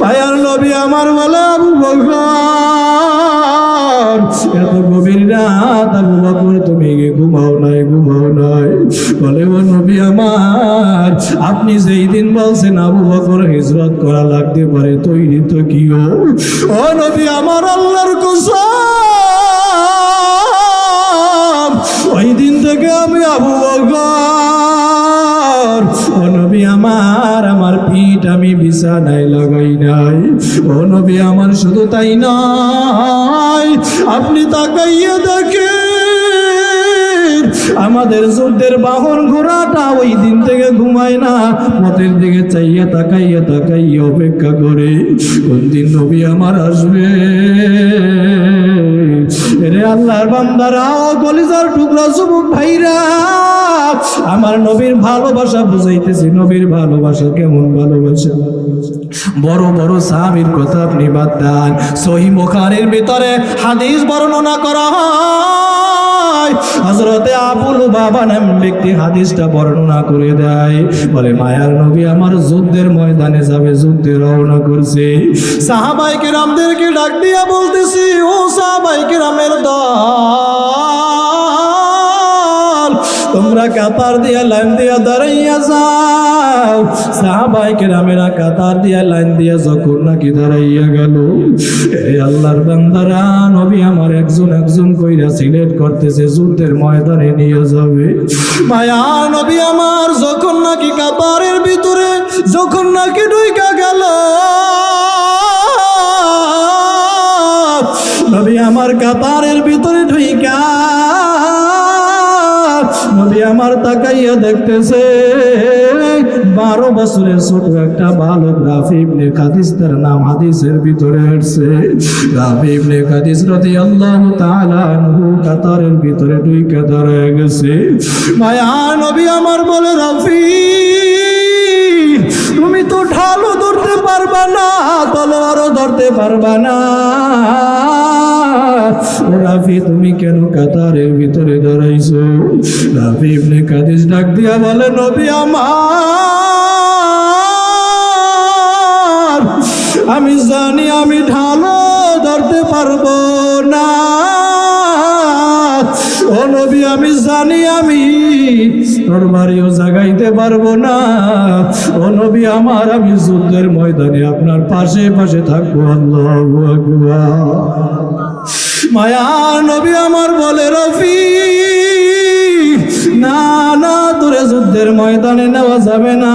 মায়ার নবী আমার বলে, আবু বকর এত গভীর রাত আবু বকর তুমি ঘুমাও নাই, ঘুমাও নাই। বলে, ও নবী আমার, আপনি যেই দিন বলছেন আবু বকর হিজরত করা লাগতে পারে, তৈরি তো কিও। ও নবী আমার, আল্লাহর কসম, ওই দিন থেকে আমি আবু বকর, ও নবী আমার, আমার পিঠ আমি বিছানায় লাগাই নাই। ও নবী আমার, শুধু তাই নয়, আপনি তাকাইয়ে দেখেন আমাদের যুদ্ধের বাহন ঘোড়াটা ওই দিন থেকে ঘুমায় না, পথের দিকে চাইয়া তাকাইয়া তাকাইয়া অপেক্ষা করে কোন দিন নবী আমার আসবে। এরে আল্লাহর বান্দারা, কলিজার টুকরা যুবক ভাইরা, আমার নবীর ভালোবাসা বুঝাইতেছি। নবীর ভালোবাসা কেমন ভালোবাসা? বড় বড় সাহাবীর কথা আপনি বাদ দেন, সহিহ বুখারীর ভিতরে হাদিস বর্ণনা করা হয়, হযরতে আবু লুবাবা নামে ব্যক্তি হাদিসটা বর্ণনা করে দেয়, বলে মায়ার নবী আমার যুদ্ধের ময়দানে যাবে, যুদ্ধে রওনা করছে। সাহাবায়ে কেরামদেরকে ডাক দিয়া বলতেছি, ও সাহাবায়ে কেরামের দল, তোমরা কাতার দিয়া লাইন দিয়া দাঁড়াইয়া যাও। সাহাবায়ে কেরামেরা কাতার দিয়া লাইন দিয়া যখন নাকি দাঁড়াইয়া গেল, এই আল্লাহর বান্দারা, নবী আমার একজন একজন কইরা সিলেক্ট করতেছে, যুদ্ধের ময়দানে নিয়ে যাবে। মায়া নবী আমার যখন নাকি কাতারের ভিতরে যখন নাকি ঢুইকা গেল, নবী আমার কাতারের ভিতরে ঢুইকা নবী আমার তাকাইয়া দেখতেছে 12 বছরের ছোট একটা বালক রাফি ইবনে কাদিস, তার নাম হাদিসের ভিতরে আসছে। রাফি ইবনে কাদিস রাদিয়াল্লাহু তাআলা আনহু কাতারের ভিতরে ঢুইকা দাঁড়ায় গেছে। মায়া নবী আমার বলে, রাফি তুমি তো ঢালও ধরতে পারবা না, তলোয়ারও ধরতে পারবা না, রাফি তুমি কেন কাতারের ভিতরে দাঁড়াইছো? রাফি ইবনে কাদিস ডাক দিয়া বলে, নবী আমার, আমি জানি আমি ঢালও ধরতে পারবো না, ও নবী আমি জানি আমি তরবারিও জাগাইতে পারবো না, ও নবী আমার, আমি যুদ্ধের ময়দানে আপনার পাশে পাশে থাকবো। আল্লাহু আকবার। মায়ার নবী আমার বলে, রফি না না, তোরে যুদ্ধের ময়দানে নেওয়া যাবে না।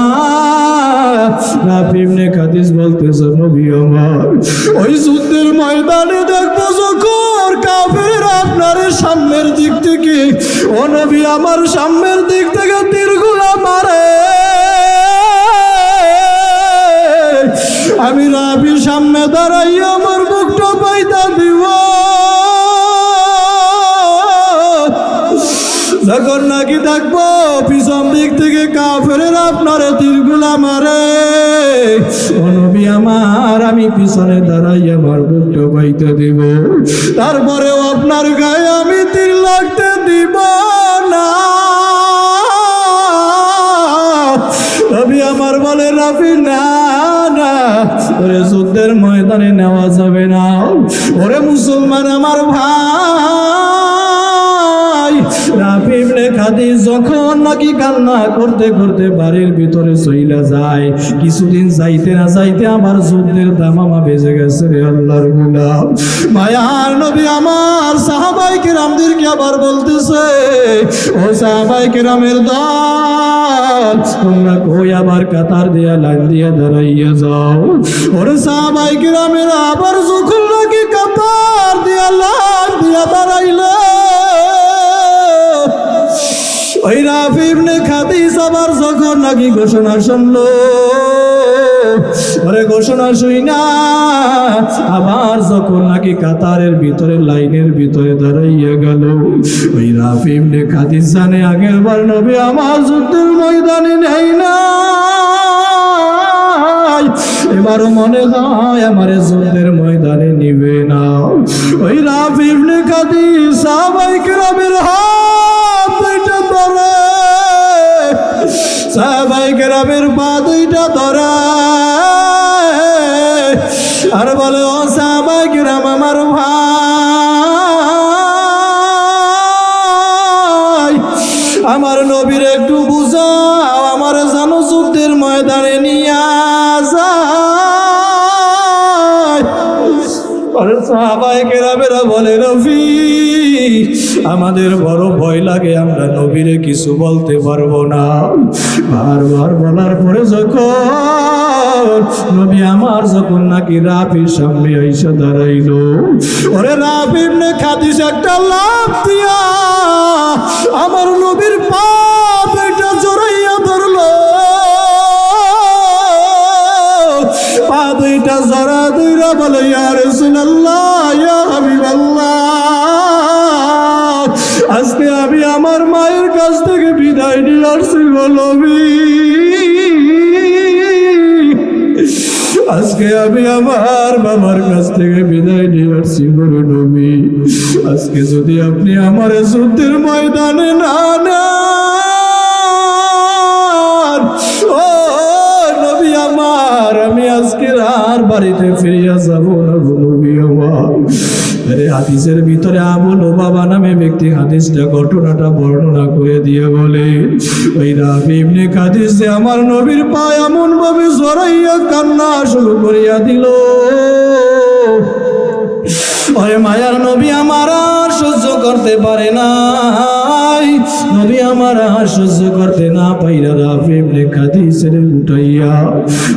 রাফি ইবনে কাদিস বলতেছে, নবী আমার, ওই যুদ্ধের ময়দানে দেখবো যখন কাফের আপনার সামনের দিক থেকে, ও নবী আমার, সামনের দিক থেকে তীরগুলো মারে, আমি রাফির সামনে দাঁড়াইয়া আমার বুকটা পাইতা দিব। যখন নাকি দেখবো পিছন দিক থেকে কাফের আপনার তীরগুলা মারে, ও নবী আমার, আমি পিছনে দাঁড়াই আমার বুকটা পাইতে দিব, তারপরেও আপনার গায়ে আমি তীর লাগতে দিব না। নবী আমার বলে, রাফি না না, ওরে যুদ্ধের ময়দানে নেওয়া যাবে না। ওরে মুসলমান আমার ভাই, রাফি ইবনে কাদিস যখন নাকি কান্না করতে করতে বাড়ির ভিতরে চইলা যায়, কিছুদিন যাইতে না যাইতে আমার যুদ্ধের দামামা বেজে গেছে। রে আল্লাহর গোলাম, মায়ার নবী আমার সাহাবায়ে কেরামদেরকে আবার বলতেছে, ও সাহাবায়ে কেরামের দল, তোমরা কই আবার কাতার দিয়া লাইন দিয়া দাঁড়াইয়া যাও। ওরে সাহাবায়ে কেরামেরা আবার যখন নাকি কাতার দিয়া লাইন দিয়া দাঁড়াইলো, ওই রাফি ইবনে কাদিস আবার যখন নাকি ঘোষণা শুনলো, ওরে ঘোষণা শুই না আবার যখন নাকি কাতারের ভিতরে লাইনের ভিতরে দাঁড়াইয়া গেল, ওই রাফি ইবনে কাদিস জানে আগের বার নবী আমার যুদ্ধের ময়দানে নেই না, এবারও মনে হয় আমার যুদ্ধের ময়দানে নিবে না। ওই রাফি ইবনে কাদিস সাহাবায়ে কেরামের হাত দুইটা ধরে, সাহাবায়ে কেরামের পা দুইটা ধরে, আর বলে, ও সাহাবায়ে কেরাম আমার ভাই, আমার নবীর একটু বুঝাও, আমার জানো যুদ্ধের ময়দানে নিয়ে যায়। সাহাবায়ে কেরামেরা বলে, রফি আমাদের বড় ভয় লাগে, আমরা নবীরে কিছু বলতে পারবো না। বারবার বলার পরে যখন নবী আমার যখন নাকি রাফির সামনে আইসা দাঁড়াইলো, ওরে রাফি ইবনে খাদিজ একটা লাফ দিয়া আমার নবীর পা দুইটা জড়াইয়া ধরলো, পা দুইটা জড়া দুইরা বলে ইয়া রাসূলুল্লাহ, ইয়া হাবিবাল্লাহ, আজকে আমি আমার মায়ের কাছ থেকে বিদায় নিয়ে আসছি গো নবী, আজকে আমি আমার বাবার কাছ থেকে বিদায় নিয়ে আসছি গো নবী, আজকে যদি আপনি আমার যুদ্ধের ময়দানে না নেন, ও নবী আমার, আমি আজকে আর বাড়িতে ফিরিয়া যাব না গো নবী আমার। আরে হাদিসের ভিতরে আবু লুবাবা নামে ব্যক্তি হাদিসটা ঘটনাটা বর্ণনা করে দিয়ে বলে, ওই রাফি ইবনে খাদিজ যে আমার নবীর পা এমন ভাবে জড়াইয়া কান্না শুরু করিয়া দিল, ওরে মায়ার নবী আমার আর সহ্য করতে পারে নাই, নবী আমার আর সহ্য করতে না পাইরা রাফি ইবনে খাদিজের উঠাইয়া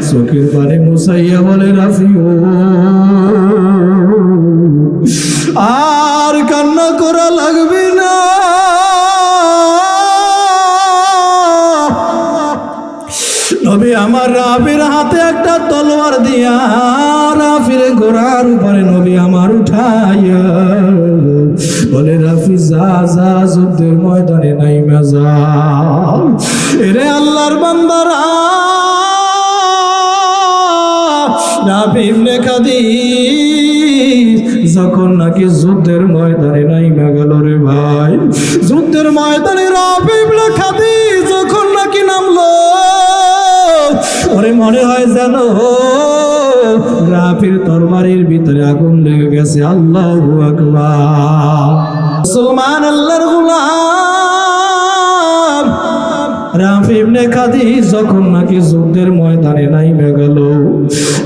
চোখের পানি মুছাইয়া বলে, রাফি ও আর কান্না করা লাগবে না, নবী আমার রাফির হাতে একটা তলোয়ার দিয়া রাফির ঘোড়ার উপরে নবী আমার উঠাইয়া বলে, রাফি যা যা যুদ্ধের ময়দানে নাইমা যা। এরে আল্লাহর বান্দারা, রাফি ইবনে খাদিজ যখন নাকি যুদ্ধের ময়দানে নাইমা গেল রে ভাই, যুদ্ধের ময়দানে রাফি ইবনে খাদিজ যখন নাকি নামলো, ওরে মনে হয় যেন রাফির তরবারির ভিতরে আগুন লেগে গেছে। আল্লাহু আকবার। মুসলমান আল্লাহর গোলাম রাফি ইবনে খাদিজ যখন নাকি যুদ্ধের ময়দানে নাইমা গেল,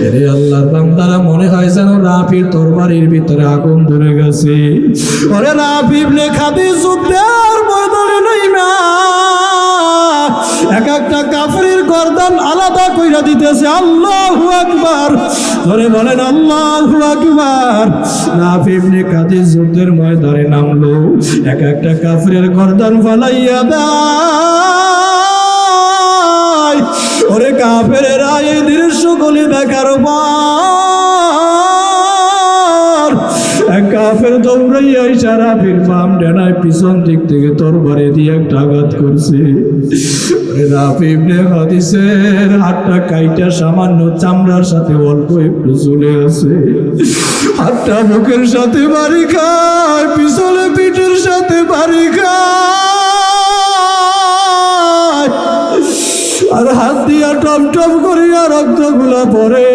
এরে আল্লাহর বান্দারা মনে হয় যেন রাফির তরবারির ভিতরে আগুন ধরে গেছে। ওরে রাফি ইবনে খাদিজ যুদ্ধের ময়দানে নাইমা এক একটা কাফিরের গর্দান আলাদা কইরা দিতেছে। আল্লাহু আকবার, ধরে বলেন আল্লাহু আকবার। রাফি ইবনে খাদিজ যুদ্ধের ময়দানে নামলো, এক একটা কাফিরের গর্দান ফালাইয়া দেয়। ওরে কাফেরেরা এই দৃশ্যগুলি দেখার পর এক কাফের দৌড়াইয়া এসে রাফির বাম ডানায় পিছন দিক থেকে তরবারি দিয়ে একটা আঘাত করছে। রাফি ইবনে খাদিজের হাতটা কাইটা সামান্য চামড়ার সাথে অল্প একটু চলে আসে, হাতটা বুকের সাথে বাড়ি খায়, পিছনে পিঠের সাথে বাড়ি খায়, আর হাত দিয়া টপ টপ করিয়া রক্তগুলা পড়ে।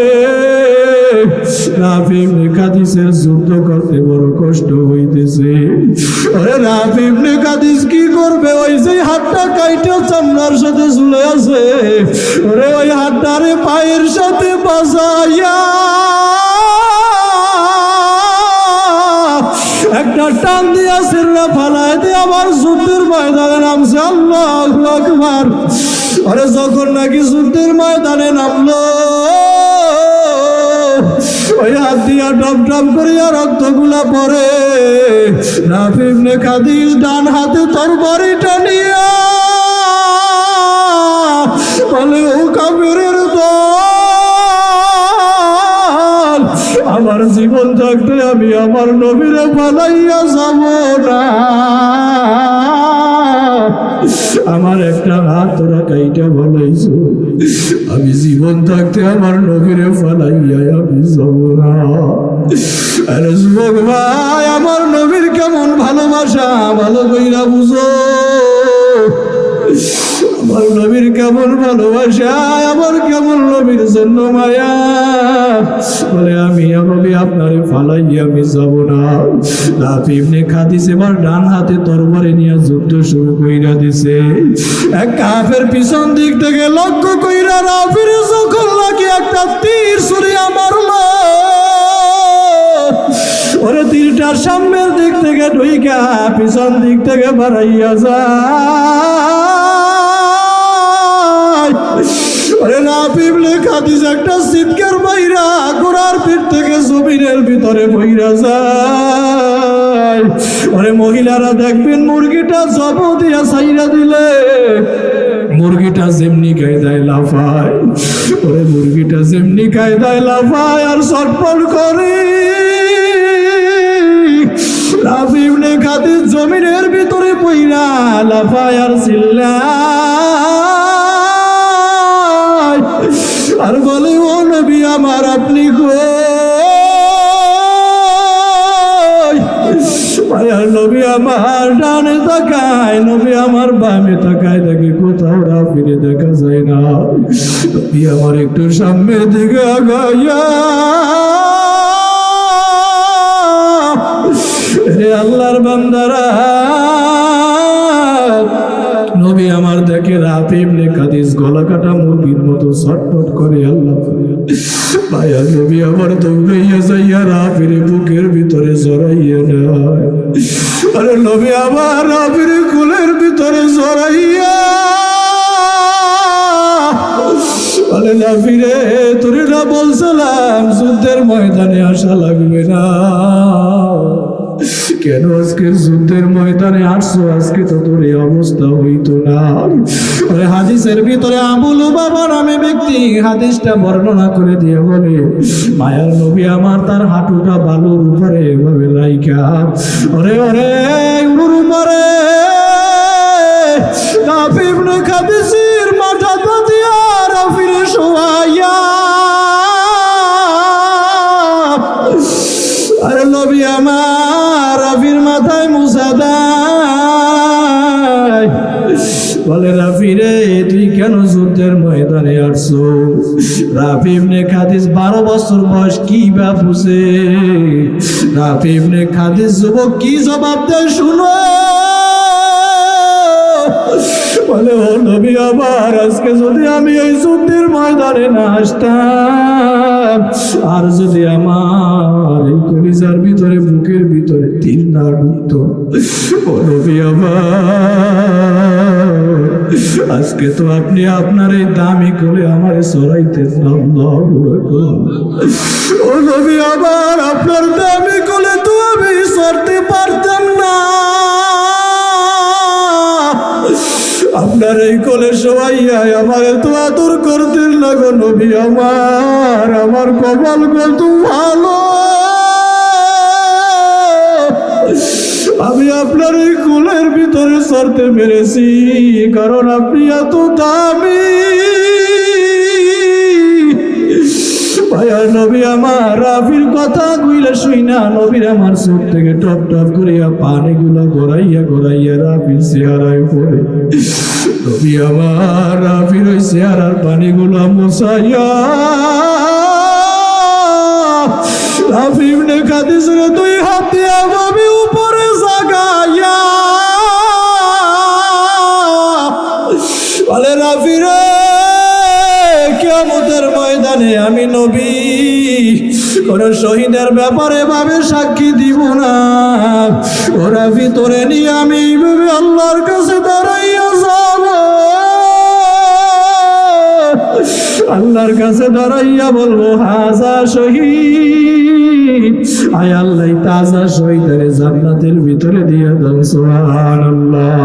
রাফি ইবনে খাদিজের যুদ্ধ করতে বড় কষ্ট হইতেছে। ওরে রাফি ইবনে খাদিজ কি করবে? ওই যে হাতটা কাইটা চামড়ার সাথে ঝুলে আছে, ওরে ওই হাতটারে পায়ের সাথে বাজাইয়া একটা টান দিয়া সিররা ফালায় দিয়ে আবার যুদ্ধের ময়দানে নামছে। আল্লাহু আকবার। আরে যখন নাকি যুদ্ধের ময়দানে নামলো, ওই হাত দিয়া টপ টপ করিয়া রক্তগুলা পড়ে। রাফি ইবনে খাদিজ ডান হাতে তরবারিটা নিয়া বলে, ও কাফেরের দল, আমার জীবন থাকতে আমি আমার নবীরে ফালাইয়া যাব না, আমার একটা হাত তোরা কাইটা বলাইছ, আমি জীবন থাকতে আমার নবীরে ফালাইয়া আমি যাব না। আরে যুবক ভাই, আমার নবীর কেমন ভালোবাসা ভালো কইরা বুঝো, আমার নবীর কেমন ভালোবাসা, আমার কেমন নবীর জন্য মায়া। বলে, আমি নবী আপনারে ফালাইয়া আমি যাব না। রাফি ইবনে খাদিজ এবার ডান হাতে তরবারি নিয়ে যুদ্ধ শুরু কইরা দিছে। এক কাফের পিছন দিক থেকে লক্ষ্য কইরা রাফির যখন নাকি একটা তীর ছুঁড়িয়া মারলো, ওরে তীরটা সামনের দিক থেকে ঢুইকা পিছন দিক থেকে বাড়াইয়া যায়। ওরে রাফি ইবনে খাদিজ একটা চিৎকার বাইরা ঘোড়ার পিঠ থেকে জমিনের ভিতরে বইরা যায়। ওরে মহিলারা দেখবেন মুরগিটা জব দিয়া ছাইরা দিলে মুরগিটা যেমনি কায়দায় লাফায়, ওরে মুরগিটা যেমনি কায়দায় লাফায় আর ছটফট করে, রাফি ইবনে খাদিজ জমিনের ভিতরে পইরা লাফায় আর চিল্লায় আর বলে, ও নবী আমার আপনি কই? মায়ার নবী আমার ডানে তাকায়, নবী আমার বামে তাকায়, দেখে কোথাও রাফিরে দেখা যায় না। নবী আমার একটু সামনের দিকে আগাইয়া, রে আল্লাহর বান্দারা, নবী আমার দেখে রাফি ইবনে খাদিজ গলা কাটা মুরগির মতো ছটফট করে আল্লাহ ভাইয়া। নবী আমার দৌড়াইয়া যাইয়া রাফির বুকের ভিতরে জড়াইয়া নেয়। আরে নবী আমার রাফির কুলের ভিতরে জড়াইয়া বলে, রাফিরে তোরে না বলছিলাম যুদ্ধের ময়দানে আসা লাগবে না, কেন আজকে যুদ্ধের ময়দানে আসছো? আজকে তো তোর এই অবস্থা হইতো না। হাদিসের ভিতরে আবু লুবাবা নামে ব্যক্তি হাদিসটা বর্ণনা করে দিয়ে বলে, মায়ার নবী আমার তার হাঁটুটা বালুর উপরে এভাবে রাইখা ওরে ওরে উড়ুর উপরে রাফি ইবনে খাদিজের মাথাটা দিয়া রাফিরে শোয়াইয়া, আরে নবী আমার রাফির মাথায় মুছা দেয়, বলে রাফি রে তুই কেন যুদ্ধের ময়দানে আসছো? রাফি ইবনে খাদিজ 12 বছর বয়স, কি বা বুঝে? রাফি ইবনে খাদিজ যুবক কি জবাব দেয় শুনো। বলে, ও নবী আমার আজকে যদি আমি এই যুদ্ধের ময়দানে না আসতাম, আর যদি আমার এই কলিজার ভিতরে বুকের ভিতরে তীর না ঢুকতো, ও নবী আমার আজকে তো আপনি আপনার এই দামি কোলে আমার সরাইতে, ও নবী আমার আপনার দামি কোলে তো আমি সরতে পারতাম না, আপনার এই কোলে সবাইয়া আমার তো আদর করতেন না গো নবী আমার। আমার কপাল কত ভালো, আমি আপনার এই কোলের ভিতরে সরতে পেরেছি, কারণ আপনি এত দামি। ভাইয়ার নবী আমার রাফির কথা কইলে শুই না, নবীর আমার চোখ থেকে টপ টপ করিয়া পানিগুলা গড়াইয়া গড়াইয়া রাফির চেহারায় পড়ে। নবী আমার রাফির ওই চেহারার পানিগুলা মোছাইয়া রাফি ইবনে খাদিজের 2 হাত দিয়া নবী উপরে জাগাইয়া বলে, রাফি রে কিয়ামতের ময়দানে আমি নবী কোন শহীদের ব্যাপারে ভাবে সাক্ষী দিব না। ও রাফি তোরে নিয়ে আমি এইভাবে আল্লাহর কাছে দাঁড়াইয়া যাব, আল্লাহর কাছে দাঁড়াইয়া বলবো, হাজা শহীদ, আয় আল্লাহ তাজা শহীদের জান্নাতের ভিতরে দিয়ে দাও, সুবহানাল্লাহ।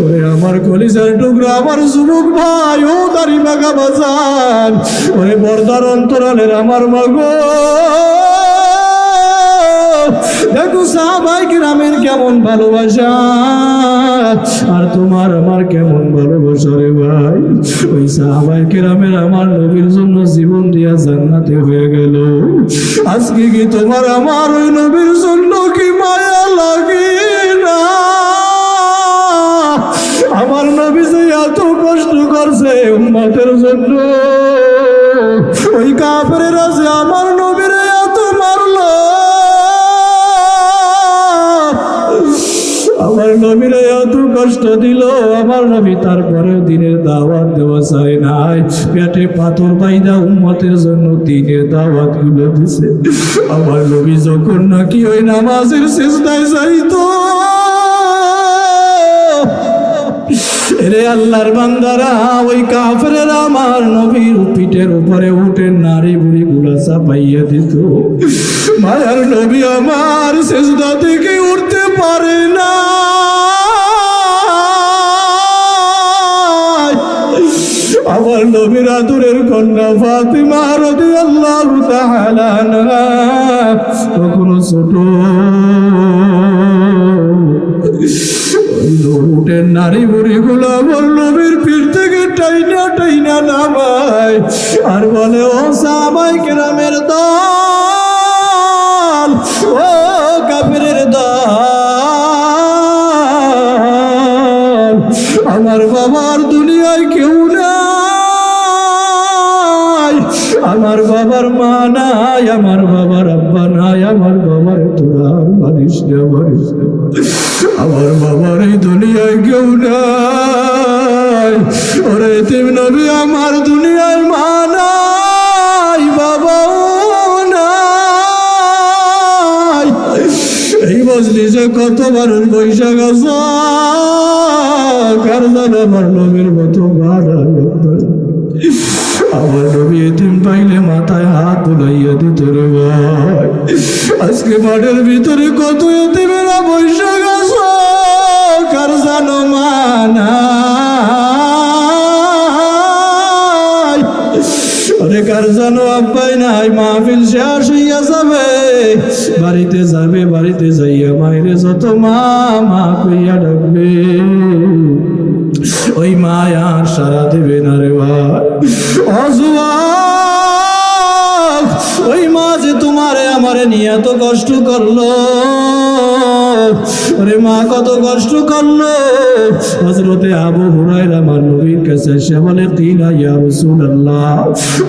ওরে আমার কলিজার টুকরা, আমার যুবক ভাই, ও দাড়ি বাগা বাজান, ওরে বর্দার অন্তরালের আমার মাগো, দেখো সাহাবায়ে কিরামের কেমন ভালোবাসা, আর তোমার আমার কেমন ভালোবাসা রে ভাই। ওই সাহাবায়ে কিরামের আমার নবীর জন্য জীবন দিয়া জান্নাতে হয়ে গেল, আজকে কি তোমার আমার ওই নবীর জন্য কি মায়া লাগে না? আমার নবী যে এত কষ্ট করছে উম্মতের জন্য, ওই কাফেরেরা যে আমার নবীর এত মারলো, আমার নবীরা এত কষ্ট দিল, আমার নবী তারপরেও দিনের দাওয়াত দেওয়া চায় নাই, পেটে পাথর বাইদা উম্মতের জন্য দিনের দাওয়াত গুলো দিছে। আমার নবী যখন নাকি ওই নামাজের সিজদায় যাইতো, রে আল্লাহর বান্দারা, ওই কাফেরেরা আমার নবীর পিঠের উপরে উঠে নারী বুড়ি গুলা চাপাইয়া দিত। মায়ার নবী আমার সিজদা থেকে উঠতে পারে না। আমার নবীর আদরের কন্যা ফাতিমা রাদিয়াল্লাহু তাআলা আনহা কখনো ছোট, উঠের নারী বুড়ি গুলো আমার নবীর পিঠ থেকে টাইনা টাইনা নামায় আর বলে, ও সাহাবায়ে কেরামের দল, ও কাফেরের দল, আমার বাবার দুনিয়ায় কেউ নাই, আমার বাবার মা নাই, আমার বাবার আব্বা নাই, আমার বাবার তোরার বারিশ না, বারিশ না, আমার বাবার এই দুনিয়ায় কেউ নাই। ওরে এতিম নবী আমার দুনিয়ায় মা নাই, বাবাও নাই। এই মজলিসে কত মানুষ বৈশাখ আছে, কার জানে আমার নবীর মতো মা নাই। আমার নবী এতিম পাইলে মাথায় হাত বুলাইয়া দিত রে ভাই। আজকে মাঠের ভিতরে কত এতিমেরা বৈশাখ আছে, কার জানো মা নাই, আরে কার জানো আব্বাই নাই। মাহফিল শেষ হইয়া যাবে, বাড়িতে যাবে, বাড়িতে যাইয়া মায়েরে যত মা মা কইয়া ডাকবে, ওই মা আর সারা দেবে না রে ভাই। অজুয়াক, ওই মা যে তোমারে আমারে নিয়ে এত কষ্ট করলো, ওরে মা কত কষ্ট করলো। হযরতে আবু হুরায়রা আমার নবীর কাছে এসে বলে, কিনা ইয়া রাসূলুল্লাহ,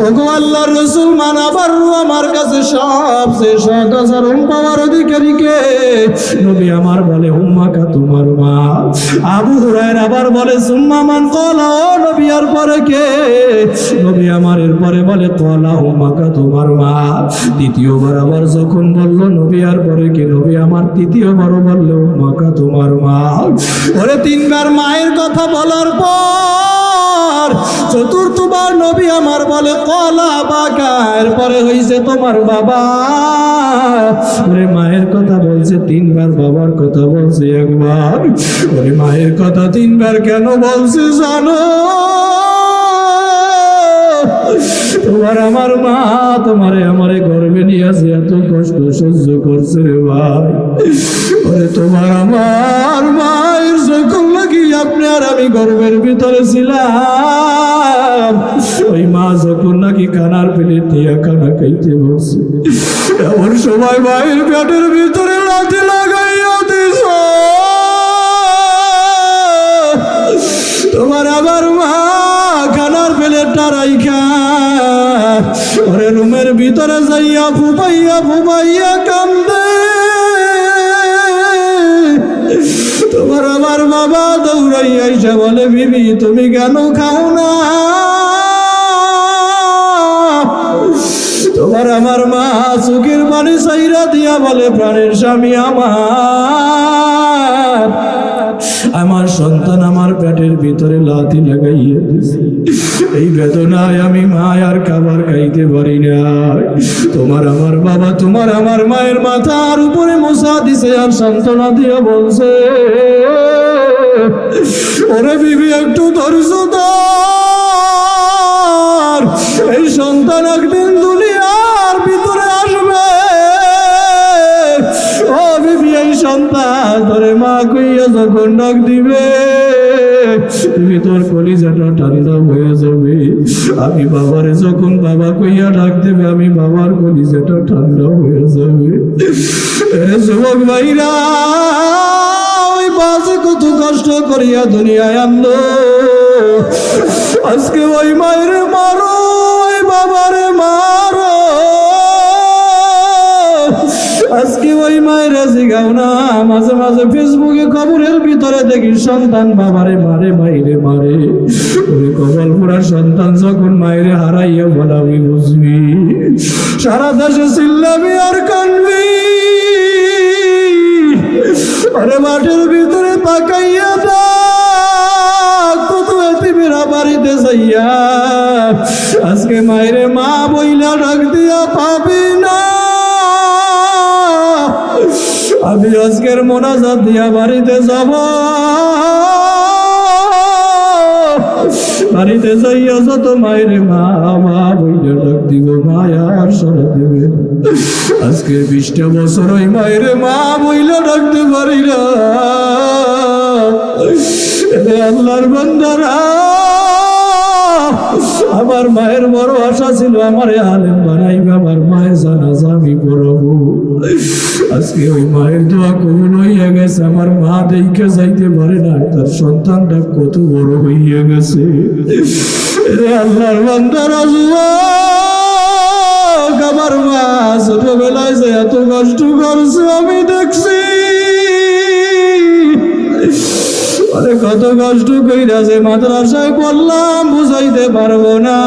ওগো আল্লাহর রাসূল, মানাবার আমার কাছে সবচেয়ে সদাচরণ পাওয়ার অধিকারী কে? নবী আমার বলে, উম্মাকা, তোমার মা। আবু হুরায়রা আবার বলে, সুম্মা মান? ক্বালা, ও নবী আর পরে কে? নবী আমার এরপরে বলে, ক্বালা উম্মাকা, তোমার মা। দ্বিতীয়বার আবার যখন বললো নবী আর পরে কে, নবী আমার তৃতীয়বারও বললো, উম্মাকা, তোমার মা। ওরে তিনবার মায়ের কথা বলার পর চতুর্থবার নবী আমার বলে, ক্বালা আবাকা, এরপরে হইছে তোমার বাবা। ওরে মায়ের কথা বলছে তিনবার, বাবার কথা বলছে একবার। ওরে মায়ের কথা তিনবার কেন বলছে জানো? তোমার আমার মা তোমারে আমারে গর্বে নিয়ে আসে এত কষ্ট সহ্য করছে রে ভাই। ওরে তোমার আমার মায়ের যখন লাগি আপনি আর আমি গর্বের ভিতরে ছিলাম, ওই মা যখন নাকি কানার প্লেট দিয়ে খানা খাইতে বসছে, এমন সময় মায়ের পেটের ভিতরে লাথি লাগাইয়া দিছ। তোমার আবার মা খানার প্লেটটা রাইখা ওরে রুমের ভিতরে যাইয়া ফুপাইয়া ফুপাইয়া কান্দে। তোমার আমার বাবা দৌড়াইয়া এসে বলে, বিবি তুমি কেন খাও না? তোমার আমার মা চোখের পানি চাইরা দিয়া বলে, প্রাণের স্বামী আমার সন্তান আমার পেটের ভিতরে লাথি লাগাইয়া দিছে, এই বেদনায় আমি মা আর খাবার খাইতে পারি না। তোমার আমার বাবা তোমার আমার মায়ের মাথার উপরে মশা দিছে আর সান্ত্বনা দিয়ে বলছে, ওরে বিবি একটু ধৈর্য ধর, এই সন্তান একদিন দুনিয়ার ভিতরে আসবে। ও বিবি, এই সন্তান ধরে মা কইয়া যখন ডাক দিবে, তুমি তোর কলিজাটা ঠান্ডা হয়ে যাবে। আমি বাবারে যখন বাবা কইয়া ডাক দেবে, আমি বাবার কলিজাটা ঠান্ডা হয়ে যাবে। যুবক ভাইরা, ওই বাসে কত কষ্ট করিয়া দুনিয়ায় আনলো, আজকে ওই মায়ের মারো, ওই বাবারে মারো। আজকে ওই মায়ের জিগাও না। মাঝে মাঝে ফেসবুকে খবরের ভিতরে দেখি সন্তান বাবারে মারে, মাইরে মারে। ওরে কপাল পোড়া সন্তান যখন মায়েরে হারাইয়া বলাবি বুঝবি, সারা দেশে চিল্লাবি আর কানবি। আরে মাঠের ভিতরে তাকাইয়া দেখ, কত এতিমেরা বাড়িতে যাইয়া আজকে মায়েরে মা বইলা ডাক দিয়া পাবি না। আমি আজকের মোনাজাত দিয়া বাড়িতে যাব, বাড়িতে যাইয়া যত মায়ের মা মা বইলে ডাক দিব, মায়ার সারা দেবে। আজকে 20টা বছর ওই মায়ের মা বইলে ডাকতে পারি না। আল্লাহর বান্দারা, আমার মায়ের বড় আশা ছিল আমারে আলেম বানাইবে, আমার মায়ের জানাজা আমি পড়াবো। আজকে ওই মায়ের দোয়া কবুল হইয়া গেছে। আমার মা দেখে যাইতে পারে না, তার সন্তানটা কত বড় হইয়া গেছে। আল্লাহর বান্দারা, আমার মা ছোটবেলায় যে এত কষ্ট করছে আমি দেখছি। আরে কত কষ্ট কইরা যে মাদ্রাসায় পড়লাম বুঝাইতে পারবো না।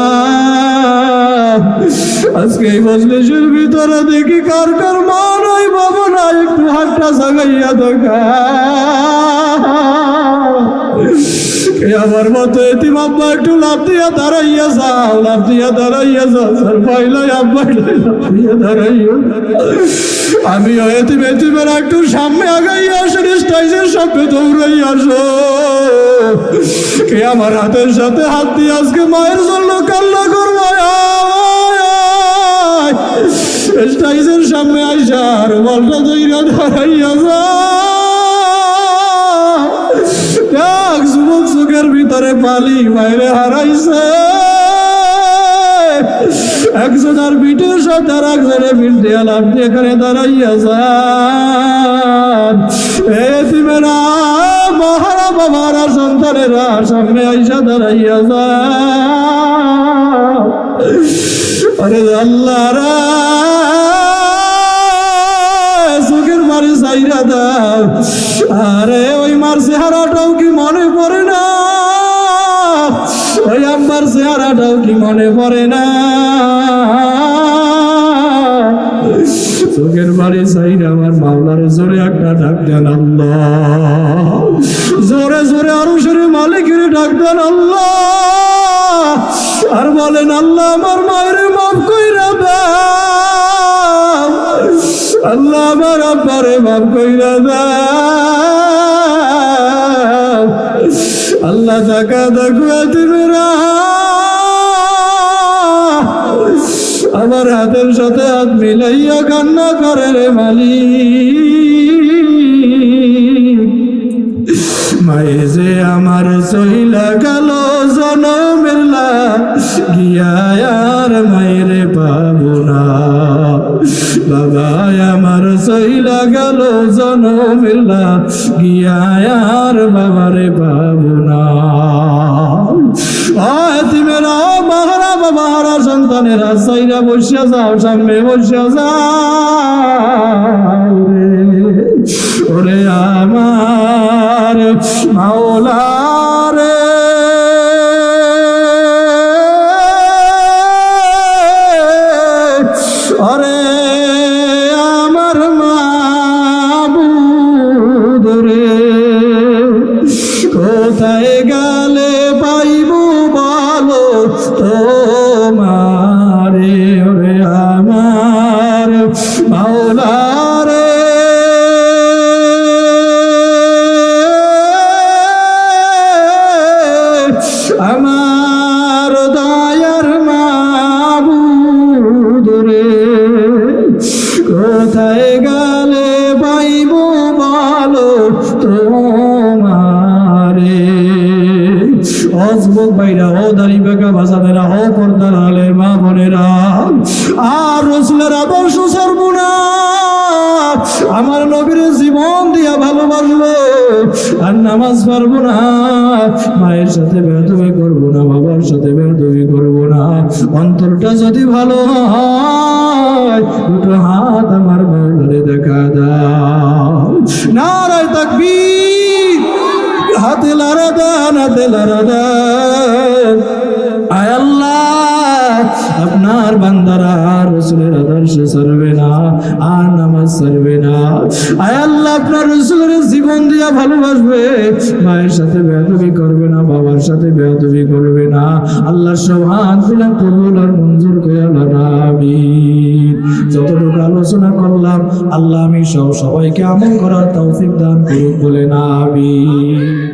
আজকে এই মজলিসের ভিতরে দেখি কার কার মা নাই বাবা নাই, একটু হাতটা জাগাইয়া দেখা। আমার মতো এতিম আব্বা একটু লাভ দিয়া দাঁড়াইয়া যাও, লাভ দিয়া দাঁড়াইয়া যাও। স্যার পাইলাই আব্বা দাঁড়াইয়া, আমি এতিম এতিমের একটু সামনে আগাইয়া আসেন, স্টাইজের সামনে দৌড়াইয়া আসো। কে আমার হাতের সাথে হাত দিয়ে আজকে মায়ের জন্য কান্না করবো, স্টাইজের সামনে আইসা আর বলটা দইরা দাঁড়াইয়া যা। যুবক চোখের ভিতরে পালি মায়েরে হারাইছে। একজনের পিঠের সাথে আর একজনের পিঠ দিয়ে আপনি এখানে দাঁড়াইয়া যান। এতিমেরা মহারা বাবারা সন্তানেরা সামনে আইসা দাঁড়াইয়া যান। আরে আল্লাহরা চোখের বাড়ি চাইরা দাও। আরে ওই মার চেহারাটাও কি মনে পড়ে না? ওই আব্বার চেহারাটাও কি মনে পড়ে না? চোখের বাড়ি চাইরা আমার মাওলারে জোরে একটা ডাক দেন আল্লাহ, জোরে জোরে আরো সরে মালিকের ডাক দেন আল্লাহ, আর বলেন আল্লাহ আমার মায়ের মাফ কইরা দাও, আল্লাহ আমার আব্বারে মাফ কইরা দাও। আল্লাহ তাকা দেখো দিবেরা, আমার হাতের সাথে হাত মিলাইয়া কান্না করে রে মালিক। মায়ে যে আমার চইলা গেল জনমের গিয়া আর মায়ের পাবো না, বাবা আমার চইলা গেল জনমের গিয়া আর বাবারে পাবো না। এতিমেরা মাহারা বাবারা সন্তানেরা চাইরা বসিয়া যাও, সামনে বসিয়া যাও ওরে আমার মাওলা রে। আরে আমার মাবুদ রে, কোথায় গেলে পাইব বলো তোমারে, ওরে আমার মাওলা রে। আমার দয়ার মাবুদ রে, কোথায় গেলে পাইব বলো তোমারে। অজবক ভাইরা, ও দাড়ি বেকা ভাষাদেরা, ও পর্দার আলের মা বোনেরা, আর রসুলের আদর্শ ছাড়বো না। আমার নবীর জীবন দিয়া ভালোবাসবো, আর নামাজ পারবো না, মায়ের সাথে বেয়াদবি করবো না, বাবার সাথে বেয়াদবি করবো না। অন্তরটা যদি ভালো হয়, দুটো হাত আমার মাওলারে দেখা দাও। নারায়ে তাকবীর, হাতে লারা দেন, হাতে লারা দেন। আয় আল্লাহ, আপনার বান্দারা আর রাসূলের আদর্শ ছাড়বে না, আর নামাজ ছাড়বে না। আয় আল্লাহ, আপনার রাসূলের জীবন দিয়া ভালোবাসবে, মায়ের সাথে বেয়াদবি করবে না, বাবার সাথে বেয়াদবি করবে না। আল্লাহ সব হাতগুলা কবুল আর মঞ্জুর করে আল্লাহ আমিন। যতটুকু আলোচনা করলাম আল্লাহ আমি সবাইকে আমল করার তৌফিক দান করুন, বলেন আমিন।